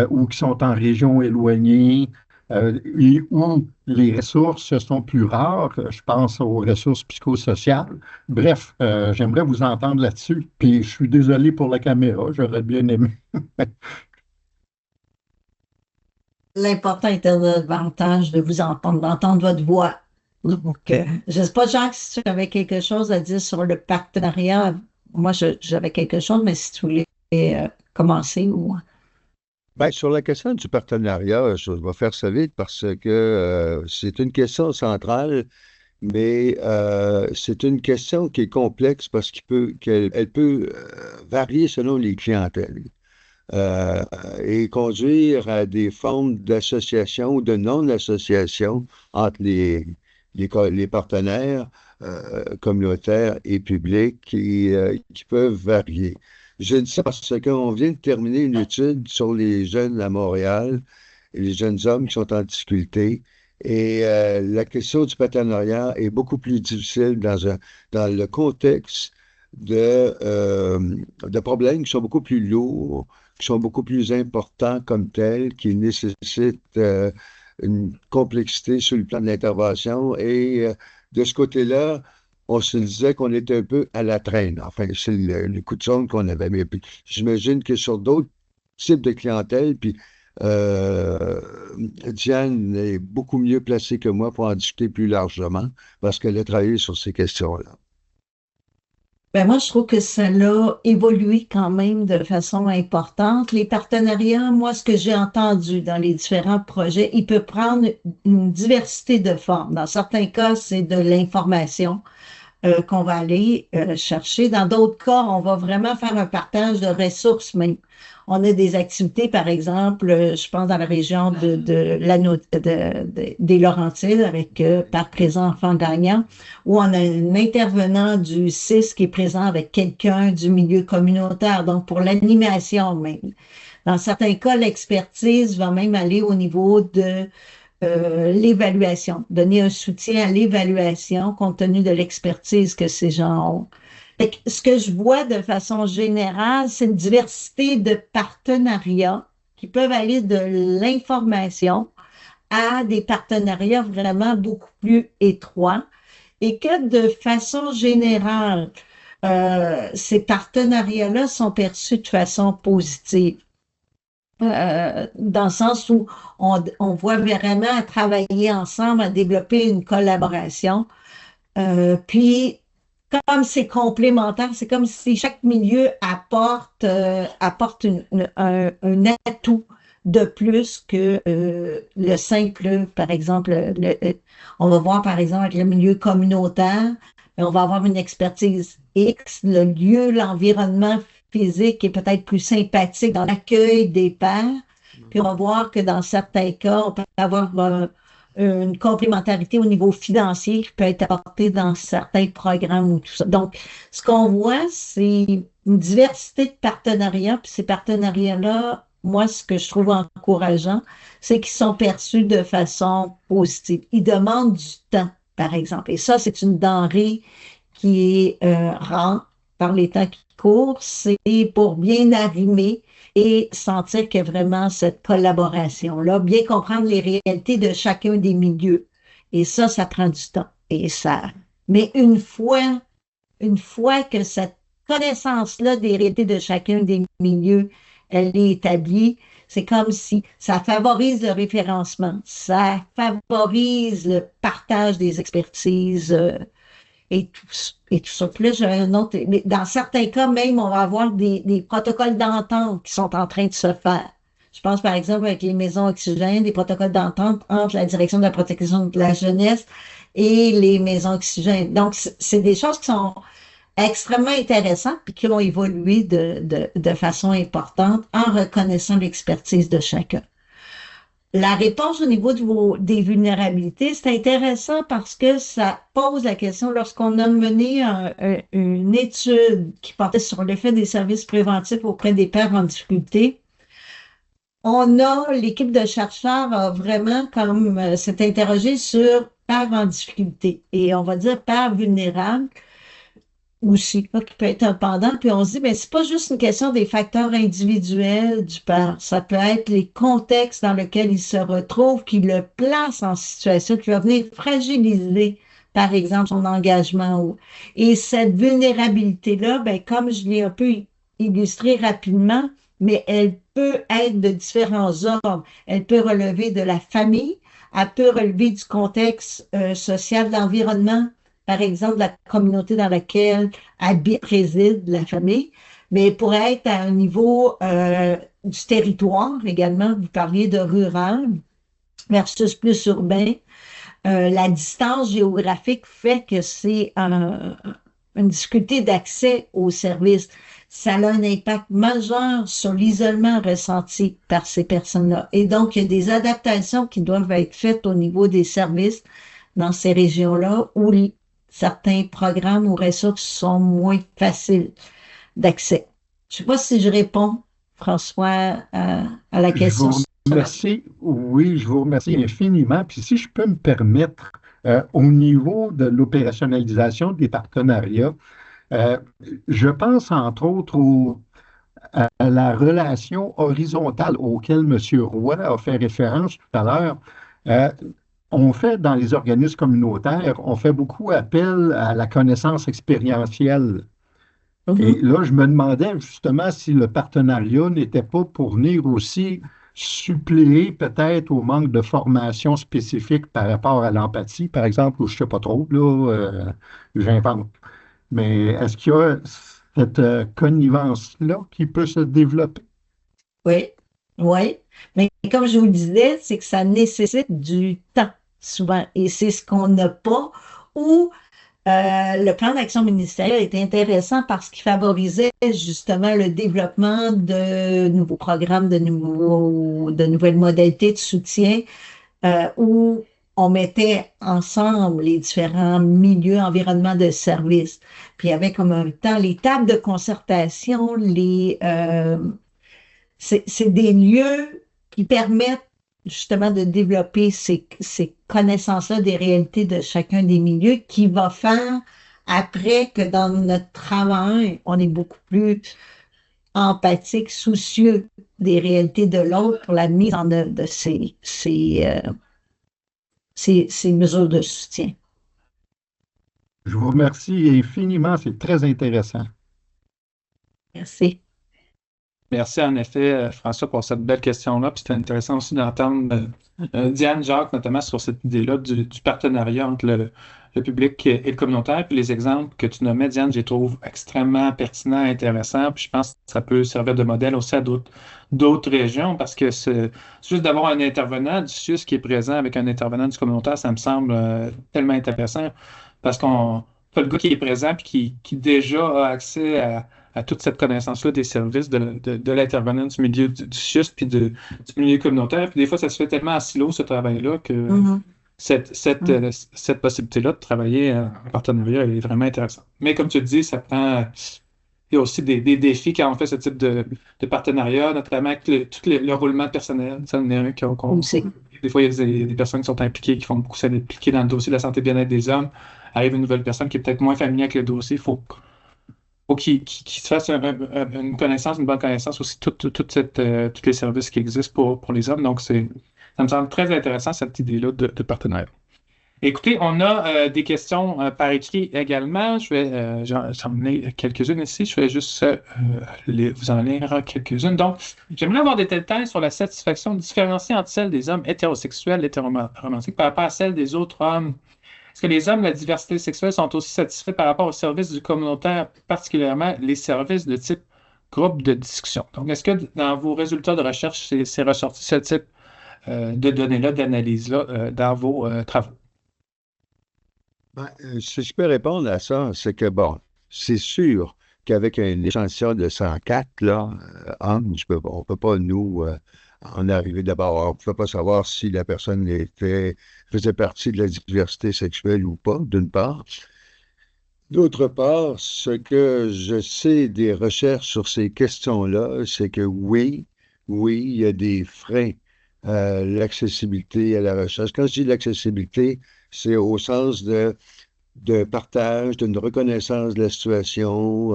ou qui sont en région éloignée et où les ressources sont plus rares. Je pense aux ressources psychosociales. Bref, j'aimerais vous entendre là-dessus. Puis je suis désolé pour la caméra, j'aurais bien aimé. L'important était davantage de vous entendre, d'entendre votre voix. Donc, je ne sais pas, Jacques, si tu avais quelque chose à dire sur le partenariat. Moi, j'avais quelque chose, mais si tu voulais commencer ou... Ben, sur la question du partenariat, je vais faire ça vite parce que c'est une question centrale, mais c'est une question qui est complexe parce qu'elle peut varier selon les clientèles euh, et conduire à des formes d'association ou de non-association entre les partenaires communautaires et publics qui peuvent varier. Je dis ça parce qu'on vient de terminer une étude sur les jeunes à Montréal, et les jeunes hommes qui sont en difficulté. Et la question du partenariat est beaucoup plus difficile dans le contexte de problèmes qui sont beaucoup plus lourds, qui sont beaucoup plus importants comme tels, qui nécessitent une complexité sur le plan de l'intervention. Et de ce côté-là, on se disait qu'on était un peu à la traîne. Enfin, c'est le coup de sonde qu'on avait. Mais puis, j'imagine que sur d'autres types de clientèle, puis euh, Diane est beaucoup mieux placée que moi pour en discuter plus largement parce qu'elle a travaillé sur ces questions-là. Ben moi, je trouve que ça l'a évolué quand même de façon importante. Les partenariats, moi, ce que j'ai entendu dans les différents projets, il peut prendre une diversité de formes. Dans certains cas, c'est de l'information qu'on va aller chercher. Dans d'autres cas, on va vraiment faire un partage de ressources même. On a des activités, par exemple, je pense dans la région des Laurentides avec Parc Présent Enfants Gagnants, où on a un intervenant du CIS qui est présent avec quelqu'un du milieu communautaire, donc pour l'animation même. Dans certains cas, l'expertise va même aller au niveau de l'évaluation, donner un soutien à l'évaluation compte tenu de l'expertise que ces gens ont. Fait que ce que je vois de façon générale, c'est une diversité de partenariats qui peuvent aller de l'information à des partenariats vraiment beaucoup plus étroits et que de façon générale, ces partenariats-là sont perçus de façon positive. Dans le sens où on voit vraiment à travailler ensemble, à développer une collaboration. Puis, comme c'est complémentaire, c'est comme si chaque milieu apporte un atout de plus que le simple, par exemple, on va voir par exemple avec le milieu communautaire, on va avoir une expertise X, le lieu, l'environnement physique est peut-être plus sympathique dans l'accueil des pairs, puis on va voir que dans certains cas, on peut avoir une complémentarité au niveau financier qui peut être apportée dans certains programmes ou tout ça. Donc, ce qu'on voit, c'est une diversité de partenariats, puis ces partenariats-là, moi, ce que je trouve encourageant, c'est qu'ils sont perçus de façon positive. Ils demandent du temps, par exemple. Et ça, c'est une denrée qui est rare par les temps qui cours, c'est pour bien arrimer et sentir qu'il y a vraiment cette collaboration-là, bien comprendre les réalités de chacun des milieux. Et ça prend du temps. Et ça. Mais une fois que cette connaissance-là des réalités de chacun des milieux, elle est établie, c'est comme si ça favorise le référencement, ça favorise le partage des expertises et tout ça. Puis là, j'ai un autre, mais dans certains cas, même, on va avoir des protocoles d'entente qui sont en train de se faire. Je pense, par exemple, avec les maisons oxygènes, des protocoles d'entente entre la direction de la protection de la jeunesse et les maisons oxygènes. Donc, c'est des choses qui sont extrêmement intéressantes puis qui ont évolué de façon importante en reconnaissant l'expertise de chacun. La réponse au niveau des vulnérabilités, c'est intéressant parce que ça pose la question, lorsqu'on a mené une étude qui portait sur l'effet des services préventifs auprès des pères en difficulté, l'équipe de chercheurs a vraiment comme s'est interrogée sur pères en difficulté et on va dire pères vulnérables aussi, là, qui peut être un pendant. Puis on se dit, mais c'est pas juste une question des facteurs individuels du père. Ça peut être les contextes dans lesquels il se retrouve qui le placent en situation qui va venir fragiliser, par exemple, son engagement. Et cette vulnérabilité-là, ben, comme je l'ai un peu illustré rapidement, mais elle peut être de différents ordres. Elle peut relever de la famille, elle peut relever du contexte social, de l'environnement, par exemple, la communauté dans laquelle réside la famille, mais elle pourrait être à un niveau du territoire également. Vous parliez de rural versus plus urbain. La distance géographique fait que c'est une difficulté d'accès aux services. Ça a un impact majeur sur l'isolement ressenti par ces personnes-là. Et donc, il y a des adaptations qui doivent être faites au niveau des services dans ces régions-là où certains programmes ou ressources sont moins faciles d'accès. Je ne sais pas si je réponds, François, à la Je question. vous remercie. Oui, je vous remercie infiniment. Puis si je peux me permettre, au niveau de l'opérationnalisation des partenariats, euh, je pense entre autres à la relation horizontale auquel M. Roy a fait référence tout à l'heure. Euh, on fait dans les organismes communautaires, on fait beaucoup appel à la connaissance expérientielle. Et là, je me demandais justement si le partenariat n'était pas pour venir aussi suppléer peut-être au manque de formation spécifique par rapport à l'empathie, par exemple, ou je ne sais pas trop, là, j'invente. Mais est-ce qu'il y a cette connivence-là qui peut se développer? Oui, oui. Mais comme je vous le disais, c'est que ça nécessite du temps, souvent. Et c'est ce qu'on n'a pas. Ou le plan d'action ministériel est intéressant parce qu'il favorisait justement le développement de nouveaux programmes, de nouvelles modalités de soutien où on mettait ensemble les différents milieux, environnements de service. Puis il y avait comme un temps les tables de concertation, c'est des lieux qui permettent justement de développer ces connaissances-là des réalités de chacun des milieux qui va faire après que dans notre travail, on est beaucoup plus empathique, soucieux des réalités de l'autre pour la mise en œuvre de ces mesures de soutien. Je vous remercie infiniment, c'est très intéressant. Merci. Merci en effet, François, pour cette belle question-là. Puis c'était intéressant aussi d'entendre Diane Jacques, notamment sur cette idée-là du partenariat entre le public et le communautaire. Puis les exemples que tu nommais, Diane, je les trouve extrêmement pertinents, intéressants. Puis je pense que ça peut servir de modèle aussi à d'autres régions parce que c'est juste d'avoir un intervenant du SUS qui est présent avec un intervenant du communautaire, ça me semble tellement intéressant parce qu'on pas le gars qui est présent puis qui déjà a accès à toute cette connaissance-là des services de l'intervenant du milieu du SUS puis du milieu communautaire. Puis des fois, ça se fait tellement en silo, ce travail-là, que cette possibilité-là de travailler en partenariat est vraiment intéressante. Mais comme tu le dis, ça prend... Il y a aussi des défis quand on fait ce type de partenariat, notamment avec tout le roulement de personnel. Ça en est un des fois, il y a des personnes qui sont impliquées, qui font beaucoup s'impliquer dans le dossier de la santé et bien-être des hommes. Arrive une nouvelle personne qui est peut-être moins familière avec le dossier. Il faut faut qu'il se fasse une connaissance, une bonne connaissance aussi, tous les services qui existent pour les hommes. Donc, ça me semble très intéressant, cette idée-là de partenariat. Écoutez, on a des questions par écrit également. J'en ai quelques-unes ici. Je vais juste vous en lire quelques-unes. Donc, j'aimerais avoir des détails sur la satisfaction différenciée entre celle des hommes hétérosexuels, hétéroromantiques, par rapport à celle des autres hommes. Est-ce que les hommes de la diversité sexuelle sont aussi satisfaits par rapport aux services du communautaire, particulièrement les services de type groupe de discussion? Donc, est-ce que dans vos résultats de recherche, c'est ressorti ce type de données-là, d'analyse-là, dans vos travaux? Si je peux répondre à ça, c'est que, bon, c'est sûr qu'avec un échantillon de 104, là, hommes, on ne peut pas, nous, en arriver d'abord. On ne peut pas savoir si la personne faisait partie de la diversité sexuelle ou pas, d'une part. D'autre part, ce que je sais des recherches sur ces questions-là, c'est que oui, il y a des freins à l'accessibilité à la recherche. Quand je dis l'accessibilité, c'est au sens de partage, d'une reconnaissance de la situation,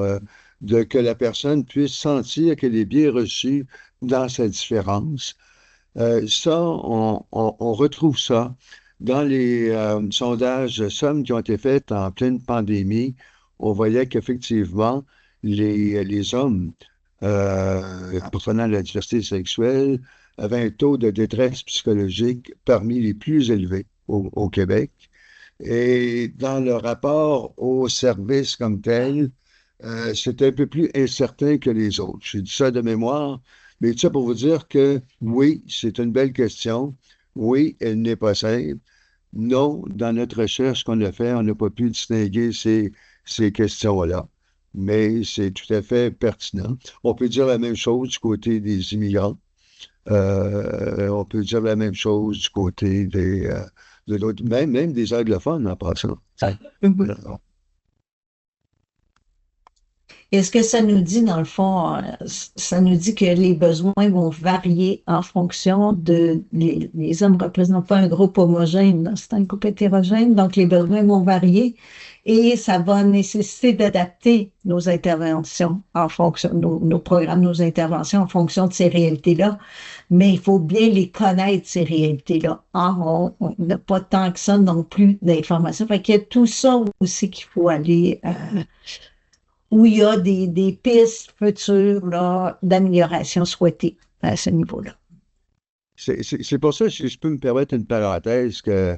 de que la personne puisse sentir qu'elle est bien reçue dans sa différence. On retrouve ça dans les sondages SOM qui ont été faits en pleine pandémie. On voyait qu'effectivement, les hommes appartenant à la diversité sexuelle avaient un taux de détresse psychologique parmi les plus élevés au Québec. Et dans le rapport au service comme tel, c'était un peu plus incertain que les autres. J'ai dit ça de mémoire, mais tout ça pour vous dire que oui, c'est une belle question. Oui, elle n'est pas simple. Non, dans notre recherche qu'on a fait, on n'a pas pu distinguer ces questions-là. Mais c'est tout à fait pertinent. On peut dire la même chose du côté des immigrants. On peut dire la même chose du côté de l'autre, même des anglophones en passant. Alors, Et ce que ça nous dit, dans le fond, ça nous dit que les besoins vont varier en fonction les hommes ne représentent pas un groupe homogène, là, c'est un groupe hétérogène, donc les besoins vont varier et ça va nécessiter d'adapter nos interventions en fonction, nos programmes, nos interventions en fonction de ces réalités-là. Mais il faut bien les connaître, ces réalités-là. Or, on n'a pas tant que ça non plus d'informations. Fait qu'il y a tout ça aussi qu'il faut aller où il y a des pistes futures là, d'amélioration souhaitées à ce niveau-là. c'est pour ça, si je peux me permettre une parenthèse, que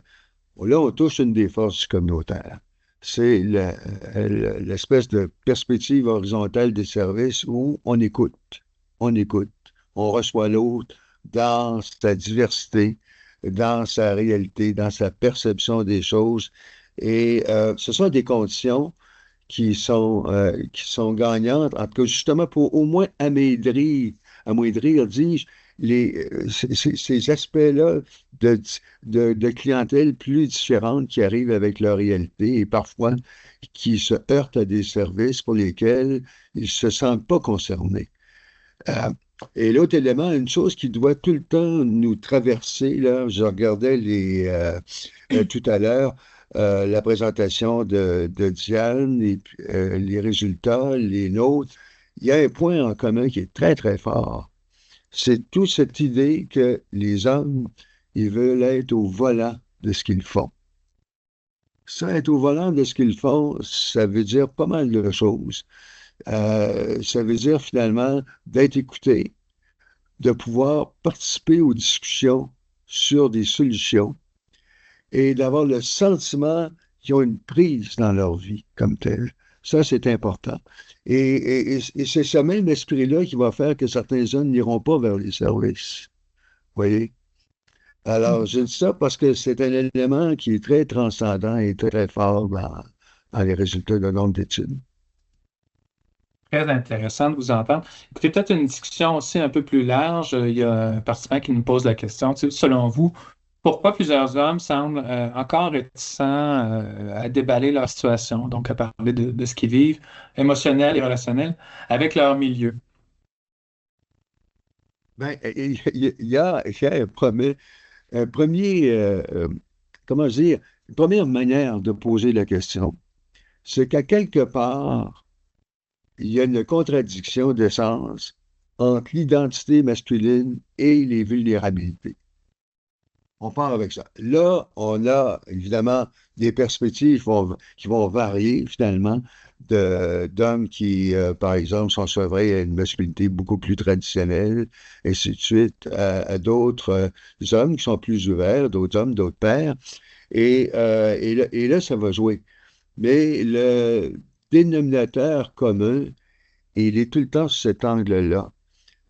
là, on touche une des forces communautaires. C'est l'espèce de perspective horizontale des services où on écoute, on reçoit l'autre dans sa diversité, dans sa réalité, dans sa perception des choses. Et ce sont des conditions qui sont gagnantes, en tout cas justement pour au moins amoindrir, dis-je, ces aspects-là de clientèle plus différentes qui arrivent avec leur réalité et parfois qui se heurtent à des services pour lesquels ils ne se sentent pas concernés. Euh, et l'autre élément, une chose qui doit tout le temps nous traverser, là, je regardais tout à l'heure la présentation de Diane et puis, les résultats, les nôtres. Il y a un point en commun qui est très, très fort. C'est toute cette idée que les hommes, ils veulent être au volant de ce qu'ils font. Ça, être au volant de ce qu'ils font, ça veut dire pas mal de choses. Ça veut dire finalement d'être écouté, de pouvoir participer aux discussions sur des solutions et d'avoir le sentiment qu'ils ont une prise dans leur vie comme telle. Ça, c'est important. Et c'est ce même esprit-là qui va faire que certains jeunes n'iront pas vers les services. Vous voyez? Alors, je dis ça parce que c'est un élément qui est très transcendant et très, très fort dans les résultats de nombre d'études. Très intéressant de vous entendre. Écoutez, peut-être une discussion aussi un peu plus large. Il y a un participant qui nous pose la question. Tu sais, selon vous, pourquoi plusieurs hommes semblent encore réticents à déballer leur situation, donc à parler de ce qu'ils vivent, émotionnel et relationnel, avec leur milieu? Ben, il y a un premier, comment dire, une première manière de poser la question. C'est qu'à quelque part, il y a une contradiction de sens entre l'identité masculine et les vulnérabilités. On part avec ça. Là, on a évidemment des perspectives qui vont varier finalement d'hommes qui, par exemple, sont sevrés à une masculinité beaucoup plus traditionnelle, et ainsi de suite, à d'autres hommes qui sont plus ouverts, d'autres hommes, d'autres pères. Et là, ça va jouer. Mais le dénominateur commun, il est tout le temps sur cet angle-là.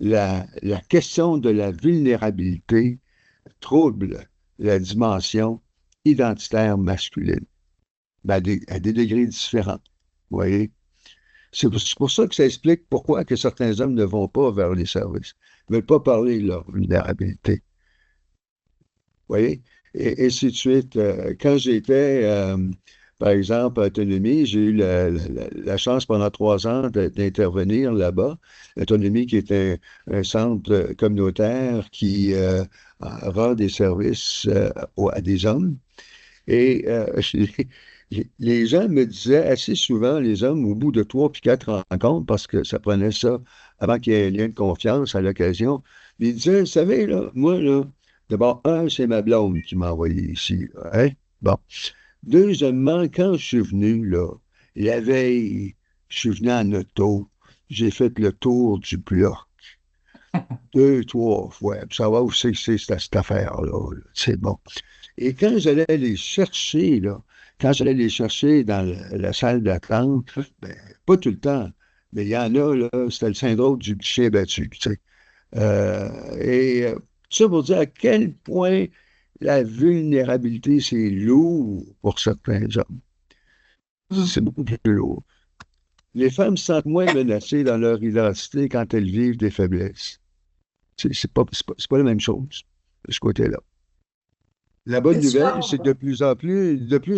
La question de la vulnérabilité trouble la dimension identitaire masculine, mais à des degrés différents. Vous voyez? C'est pour ça que ça explique pourquoi que certains hommes ne vont pas vers les services, ne veulent pas parler de leur vulnérabilité. Vous voyez? Et ainsi de suite. Quand j'étais, par exemple, à Autonomie, j'ai eu la chance pendant 3 ans d'intervenir là-bas. Autonomie qui est un centre communautaire qui rend des services à des hommes. Et les gens me disaient assez souvent, les hommes, au bout de 3 puis 4 rencontres, parce que ça prenait ça avant qu'il y ait un lien de confiance à l'occasion, ils disaient, vous savez, là, moi, là, d'abord, c'est ma blonde qui m'a envoyé ici. Là, hein? Bon. Deuxièmement, quand je suis venu, là, la veille, je suis venu en auto, j'ai fait le tour du bloc 2, 3 fois, pour savoir où c'est que c'est cette affaire-là. Là. C'est bon. Et quand j'allais les chercher, là, quand j'allais les chercher dans la salle d'attente, ben, pas tout le temps, mais il y en a, là, c'était le syndrome du chien battu, tu sais. Ça pour dire à quel point la vulnérabilité, c'est lourd pour certains hommes. C'est beaucoup plus lourd. Les femmes se sentent moins menacées dans leur identité quand elles vivent des faiblesses. C'est pas la même chose, de ce côté-là. La bonne nouvelle, c'est que de plus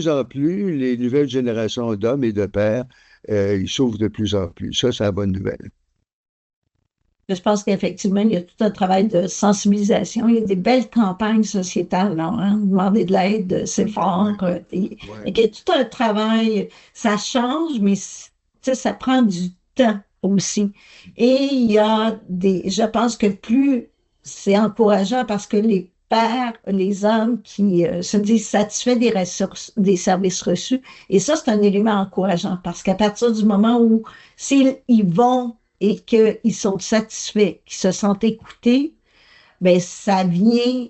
en plus, les nouvelles générations d'hommes et de pères, ils s'ouvrent de plus en plus. Ça, c'est la bonne nouvelle. Je pense qu'effectivement, il y a tout un travail de sensibilisation. Il y a des belles campagnes sociétales, là, hein? Demander de l'aide, c'est fort. Il y a tout un travail. Ça change, mais ça prend du temps aussi. Et il y a je pense que plus c'est encourageant parce que les pères, les hommes qui se disent satisfaits des ressources, des services reçus. Et ça, c'est un élément encourageant parce qu'à partir du moment où ils vont et qu'ils sont satisfaits, qu'ils se sentent écoutés, ben ça vient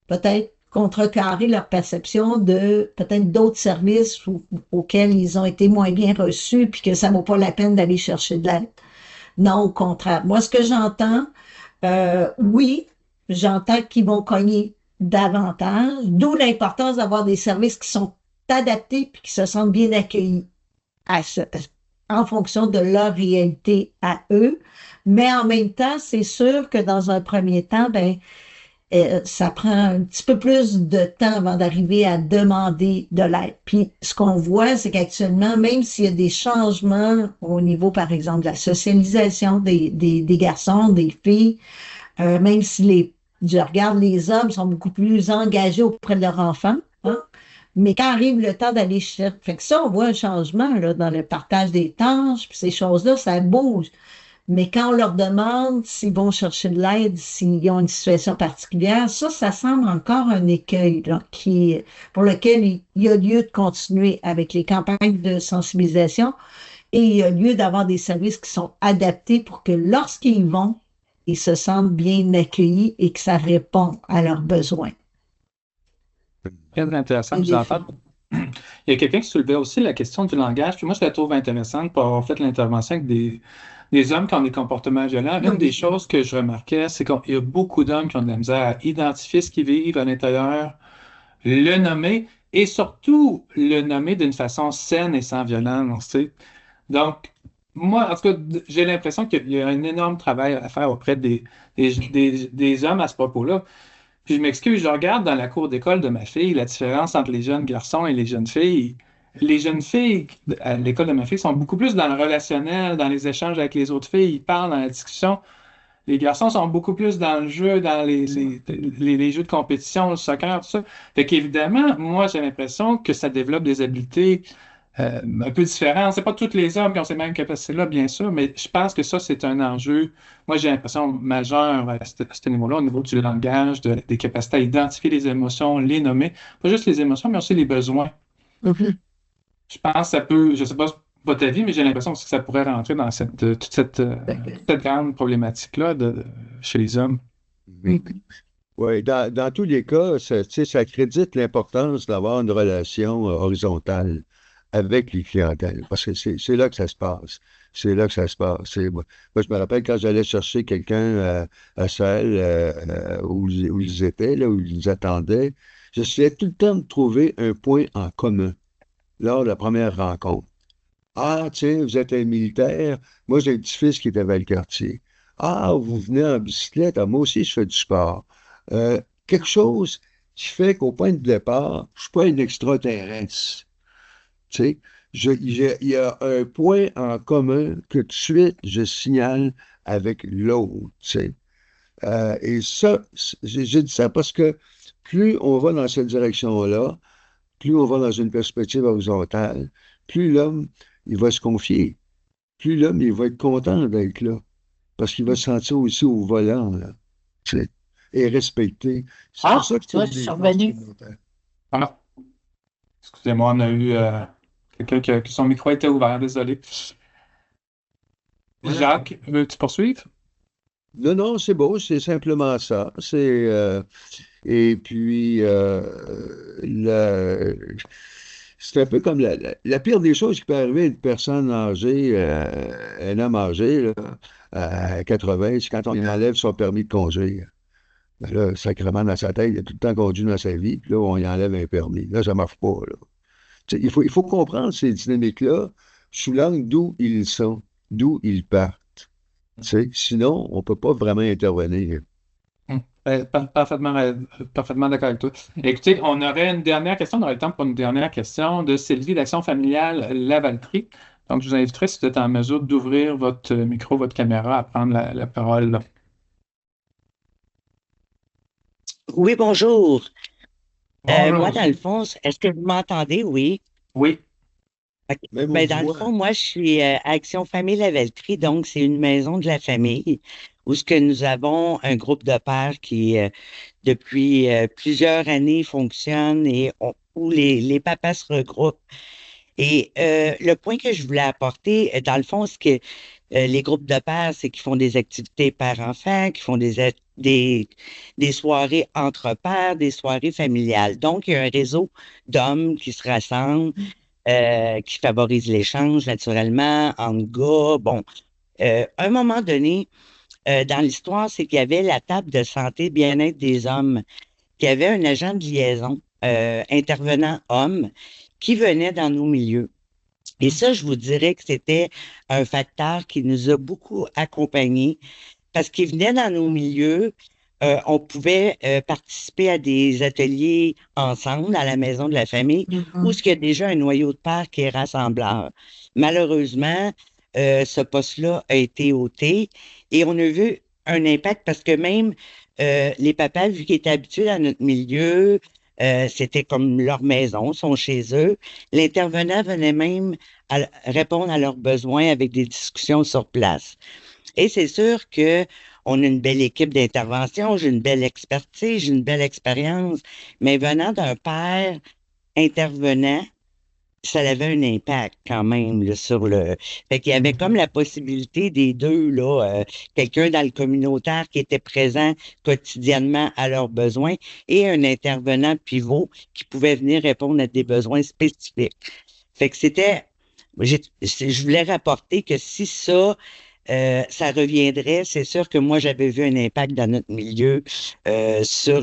peut-être contrecarrer leur perception de peut-être d'autres services auxquels ils ont été moins bien reçus, puis que ça ne vaut pas la peine d'aller chercher de l'aide. Non, au contraire. Moi, ce que j'entends, oui, j'entends qu'ils vont cogner davantage, d'où l'importance d'avoir des services qui sont adaptés puis qui se sentent bien accueillis en fonction de leur réalité à eux. Mais en même temps, c'est sûr que dans un premier temps, ben, ça prend un petit peu plus de temps avant d'arriver à demander de l'aide. Puis ce qu'on voit, c'est qu'actuellement, même s'il y a des changements au niveau, par exemple, de la socialisation des garçons, des filles, même si je regarde les hommes sont beaucoup plus engagés auprès de leurs enfants, hein? Mais quand arrive le temps d'aller chercher, fait que ça, on voit un changement là, dans le partage des tâches, puis ces choses-là, ça bouge. Mais quand on leur demande s'ils vont chercher de l'aide, s'ils ont une situation particulière, ça semble encore un écueil là, pour lequel il y a lieu de continuer avec les campagnes de sensibilisation et il y a lieu d'avoir des services qui sont adaptés pour que lorsqu'ils vont, ils se sentent bien accueillis et que ça répond à leurs besoins. Très intéressant de vous entendre. Il y a quelqu'un qui soulevait aussi la question du langage, puis moi, je la trouve intéressante pour avoir fait l'intervention avec des hommes qui ont des comportements violents. Une des choses que je remarquais, c'est qu'il y a beaucoup d'hommes qui ont de la misère à identifier ce qu'ils vivent à l'intérieur, le nommer, et surtout le nommer d'une façon saine et sans violence. Tu sais. Donc, moi, en tout cas, j'ai l'impression qu'il y a un énorme travail à faire auprès des hommes à ce propos-là. Puis je m'excuse, je regarde dans la cour d'école de ma fille la différence entre les jeunes garçons et les jeunes filles. Les jeunes filles à l'école de ma fille sont beaucoup plus dans le relationnel, dans les échanges avec les autres filles, ils parlent dans la discussion. Les garçons sont beaucoup plus dans le jeu, dans les jeux de compétition, le soccer, tout ça. Fait qu'évidemment, moi, j'ai l'impression que ça développe des habiletés un peu différent. C'est pas tous les hommes qui ont ces mêmes capacités-là, bien sûr, mais je pense que ça, c'est un enjeu, moi, j'ai l'impression majeur à ce niveau-là, au niveau du langage, des capacités à identifier les émotions, les nommer. Pas juste les émotions, mais aussi les besoins. Mhm. Je pense que ça peut, je sais pas ta vie, mais j'ai l'impression aussi que ça pourrait rentrer dans toute cette grande problématique-là chez les hommes. Oui, dans tous les cas, ça, tu sais, ça crédite l'importance d'avoir une relation horizontale avec les clientèles, parce que c'est là que ça se passe. C'est là que ça se passe. Moi, je me rappelle quand j'allais chercher quelqu'un à Saël, où ils étaient, là, où ils attendaient, j'essayais tout le temps de trouver un point en commun lors de la première rencontre. Ah, tiens, vous êtes un militaire. Moi, j'ai un petit-fils qui est à Valcartier. Ah, vous venez en bicyclette. Ah, moi aussi, je fais du sport. Euh, Quelque chose qui fait qu'au point de départ, je ne suis pas un extraterrestre. Tu sais, il y a un point en commun que tout de suite, je signale avec l'autre. Tu sais. Et ça, j'ai dit ça parce que plus on va dans cette direction-là, plus on va dans une perspective horizontale, plus l'homme, il va se confier. Plus l'homme, il va être content d'être là. Parce qu'il va se sentir aussi au volant, là. Tu sais, et respecté. C'est pour Ah, ça que je tu vois, trouve je des suis forces revenue. communautaires. Ah, excusez-moi, on a eu quelqu'un qui son micro était ouvert, désolé. Voilà. Jacques, veux-tu poursuivre? Non, non, c'est beau, c'est simplement ça. Et puis, c'est un peu comme la pire des choses qui peut arriver à une personne âgée, un homme âgé, là, à 80, c'est quand on lui enlève son permis de conduire. Ben là, sacrément, dans sa tête, il a tout le temps conduit dans sa vie, puis là, on lui enlève un permis. Là, ça marche pas, là. Tu sais, il faut comprendre ces dynamiques-là sous l'angle d'où ils sont, d'où ils partent. Tu sais, sinon, on peut pas vraiment intervenir. Parfaitement, parfaitement d'accord avec toi. Écoutez, on aurait une dernière question, on aurait le temps pour une dernière question de Sylvie d'Action familiale Lavaltrie. Donc, je vous inviterai, si vous êtes en mesure, d'ouvrir votre micro, votre caméra, à prendre la parole. Là. Oui, bonjour. Moi, Bonjour. dans le fond, est-ce que vous m'entendez? Oui. Oui. OK. Même on Ben, vous dans le voit. fond, moi, je suis Action Famille Lavellerie, donc c'est une maison de la famille où ce que nous avons un groupe de pères qui, depuis plusieurs années, fonctionne et où les papas se regroupent. Et le point que je voulais apporter, dans le fond, ce que les groupes de pairs, c'est qu'ils font des activités père-enfant, qui font des soirées entre pairs, des soirées familiales. Donc, il y a un réseau d'hommes qui se rassemblent, qui favorisent l'échange naturellement entre gars. Bon, à un moment donné, dans l'histoire, c'est qu'il y avait la table de santé bien-être des hommes, qui avait un agent de liaison, intervenant homme, qui venait dans nos milieux. Et ça, je vous dirais que c'était un facteur qui nous a beaucoup accompagnés parce qu'il venait dans nos milieux. On pouvait participer à des ateliers ensemble à la maison de la famille où Mhm. il y a déjà un noyau de pères qui est rassembleur. Malheureusement, ce poste-là a été ôté et on a vu un impact parce que même les papas, vu qu'ils étaient habitués à notre milieu, c'était comme leur maison, sont chez eux. L'intervenant venait même répondre à leurs besoins avec des discussions sur place. Et c'est sûr que on a une belle équipe d'intervention, j'ai une belle expertise, j'ai une belle expérience, mais venant d'un père intervenant, ça avait un impact quand même là, sur le. Fait qu'il y avait comme la possibilité des deux, là, quelqu'un dans le communautaire qui était présent quotidiennement à leurs besoins et un intervenant pivot qui pouvait venir répondre à des besoins spécifiques. Fait que je voulais rapporter que si ça reviendrait, c'est sûr que moi, j'avais vu un impact dans notre milieu sur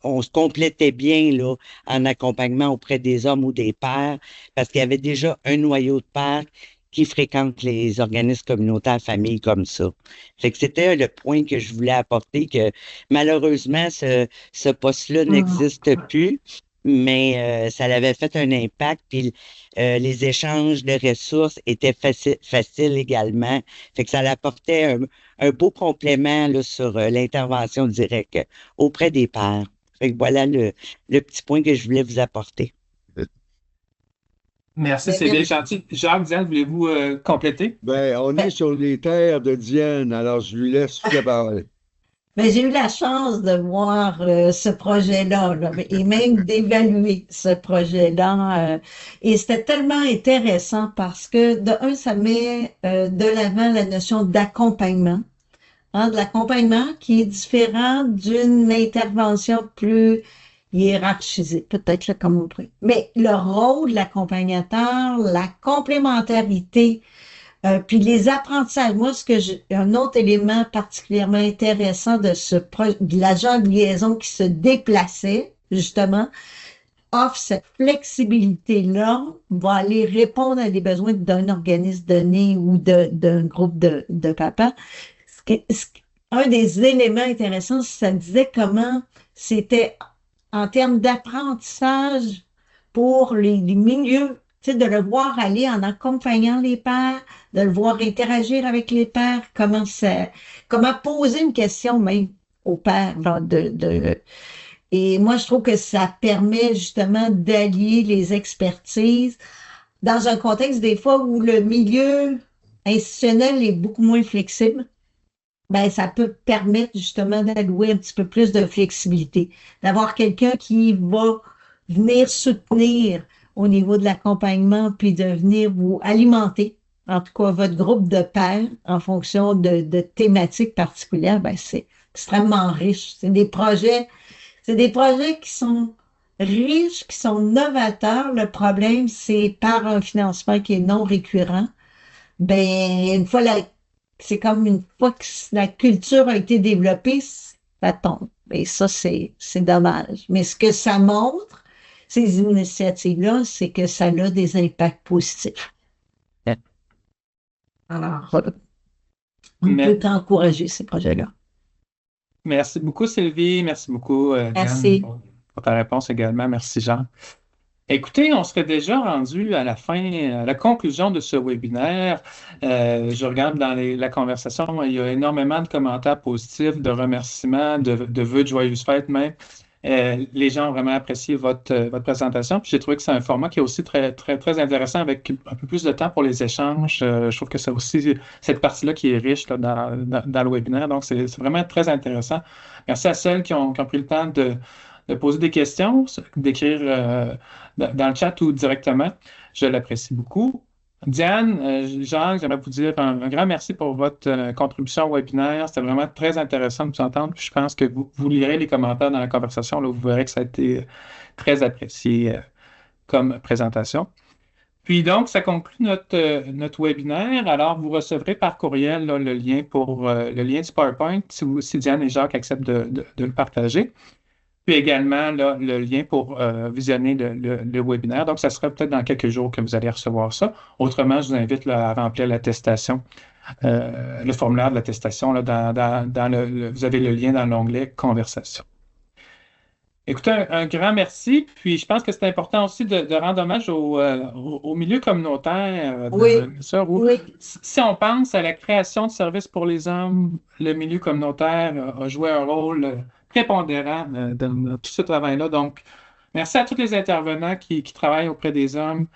on se complétait bien là, en accompagnement auprès des hommes ou des pères, parce qu'il y avait déjà un noyau de pères qui fréquentent les organismes communautaires familles comme ça. Fait que c'était le point que je voulais apporter, que malheureusement, ce poste-là Mhm. n'existe plus, mais ça avait fait un impact, puis les échanges de ressources étaient faciles également. Fait que ça apportait un beau complément là, sur l'intervention directe auprès des pairs. Fait que voilà le petit point que je voulais vous apporter. Merci, Ben, c'est bien gentil. Jacques, Diane, voulez-vous compléter? Ben, on est sur les terres de Diane, alors je lui laisse toute la parole. ben, j'ai eu la chance de voir ce projet-là, là, et même d'évaluer ce projet-là. Et c'était tellement intéressant parce que, de un, ça met de l'avant la notion d'accompagnement, hein, de l'accompagnement qui est différent d'une intervention plus hiérarchisée, peut-être là, comme on pourrait. Mais le rôle de l'accompagnateur, la complémentarité, puis les apprentissages, moi, un autre élément particulièrement intéressant de l'agent de liaison qui se déplaçait, justement, offre cette flexibilité-là, va aller répondre à des besoins d'un organisme donné ou d'un groupe de papas. Un des éléments intéressants, ça disait comment c'était en termes d'apprentissage pour les milieux, tu sais, de le voir aller en accompagnant les pairs, de le voir interagir avec les pairs, comment poser une question même aux pairs, là, et moi, je trouve que ça permet justement d'allier les expertises dans un contexte des fois où le milieu institutionnel est beaucoup moins flexible. Ben, ça peut permettre justement d'allouer un petit peu plus de flexibilité, d'avoir quelqu'un qui va venir soutenir au niveau de l'accompagnement, puis de venir vous alimenter, en tout cas votre groupe de pairs, en fonction de thématiques particulières, ben, c'est extrêmement riche. C'est des projets qui sont riches, qui sont novateurs. Le problème, c'est par un financement qui est non récurrent. Ben, c'est comme une fois que la culture a été développée, ça tombe. Et ça, c'est dommage. Mais ce que ça montre, ces initiatives-là, c'est que ça a des impacts positifs. Alors, on ne peut Mais- qu'encourager ces projets-là. Merci beaucoup, Sylvie. Merci beaucoup, Diane, Merci. pour ta réponse également. Merci, Jean. Écoutez, on serait déjà rendu à la fin, à la conclusion de ce webinaire. Je regarde dans la conversation, il y a énormément de commentaires positifs, de remerciements, de vœux de joyeuses fêtes même. Les gens ont vraiment apprécié votre présentation. Puis j'ai trouvé que c'est un format qui est aussi très, très, très intéressant avec un peu plus de temps pour les échanges. Je trouve que c'est aussi cette partie-là qui est riche là, dans le webinaire. Donc, c'est vraiment très intéressant. Merci à celles qui ont pris le temps de poser des questions, d'écrire dans le chat ou directement. Je l'apprécie beaucoup. Diane, Jacques, j'aimerais vous dire un grand merci pour votre contribution au webinaire. C'était vraiment très intéressant de vous entendre. Puis je pense que vous lirez les commentaires dans la conversation. Là, vous verrez que ça a été très apprécié comme présentation. Puis donc, ça conclut notre webinaire. Alors, vous recevrez par courriel là, le lien le lien du PowerPoint si Diane et Jacques acceptent de le partager. Puis également là, le lien pour visionner le webinaire. Donc, ça sera peut-être dans quelques jours que vous allez recevoir ça. Autrement, je vous invite là, à remplir l'attestation, le formulaire de l'attestation. Là, vous avez le lien dans l'onglet Conversation. Écoutez, un grand merci. Puis je pense que c'est important aussi de rendre hommage au milieu communautaire. Oui, oui. Si on pense à la création de services pour les hommes, le milieu communautaire a joué un rôle prépondérant dans tout ce travail-là. Donc, merci à tous les intervenants qui travaillent auprès des hommes,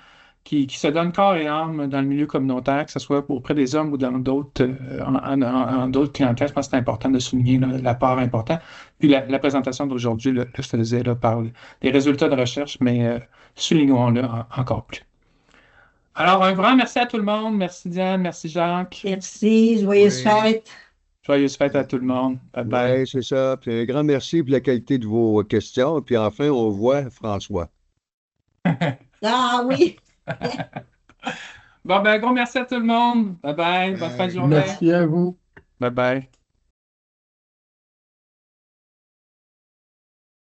qui se donnent corps et âme dans le milieu communautaire, que ce soit auprès des hommes ou dans d'autres en d'autres clientèles. Je pense que c'est important de souligner là, la part importante. Puis la présentation d'aujourd'hui le faisait là, par les résultats de recherche, mais soulignons-le encore plus. Alors, un grand merci à tout le monde. Merci Diane, merci Jacques. Merci. Joyeuses Oui. fêtes. Joyeuses fêtes à tout le monde. Bye bye. Oui, c'est ça. Puis un grand merci pour la qualité de vos questions. Puis enfin, on voit François. Ah oui. Bon, ben, un gros merci à tout le monde. Bye bye. Bonne fin de journée. Merci à vous. Bye bye.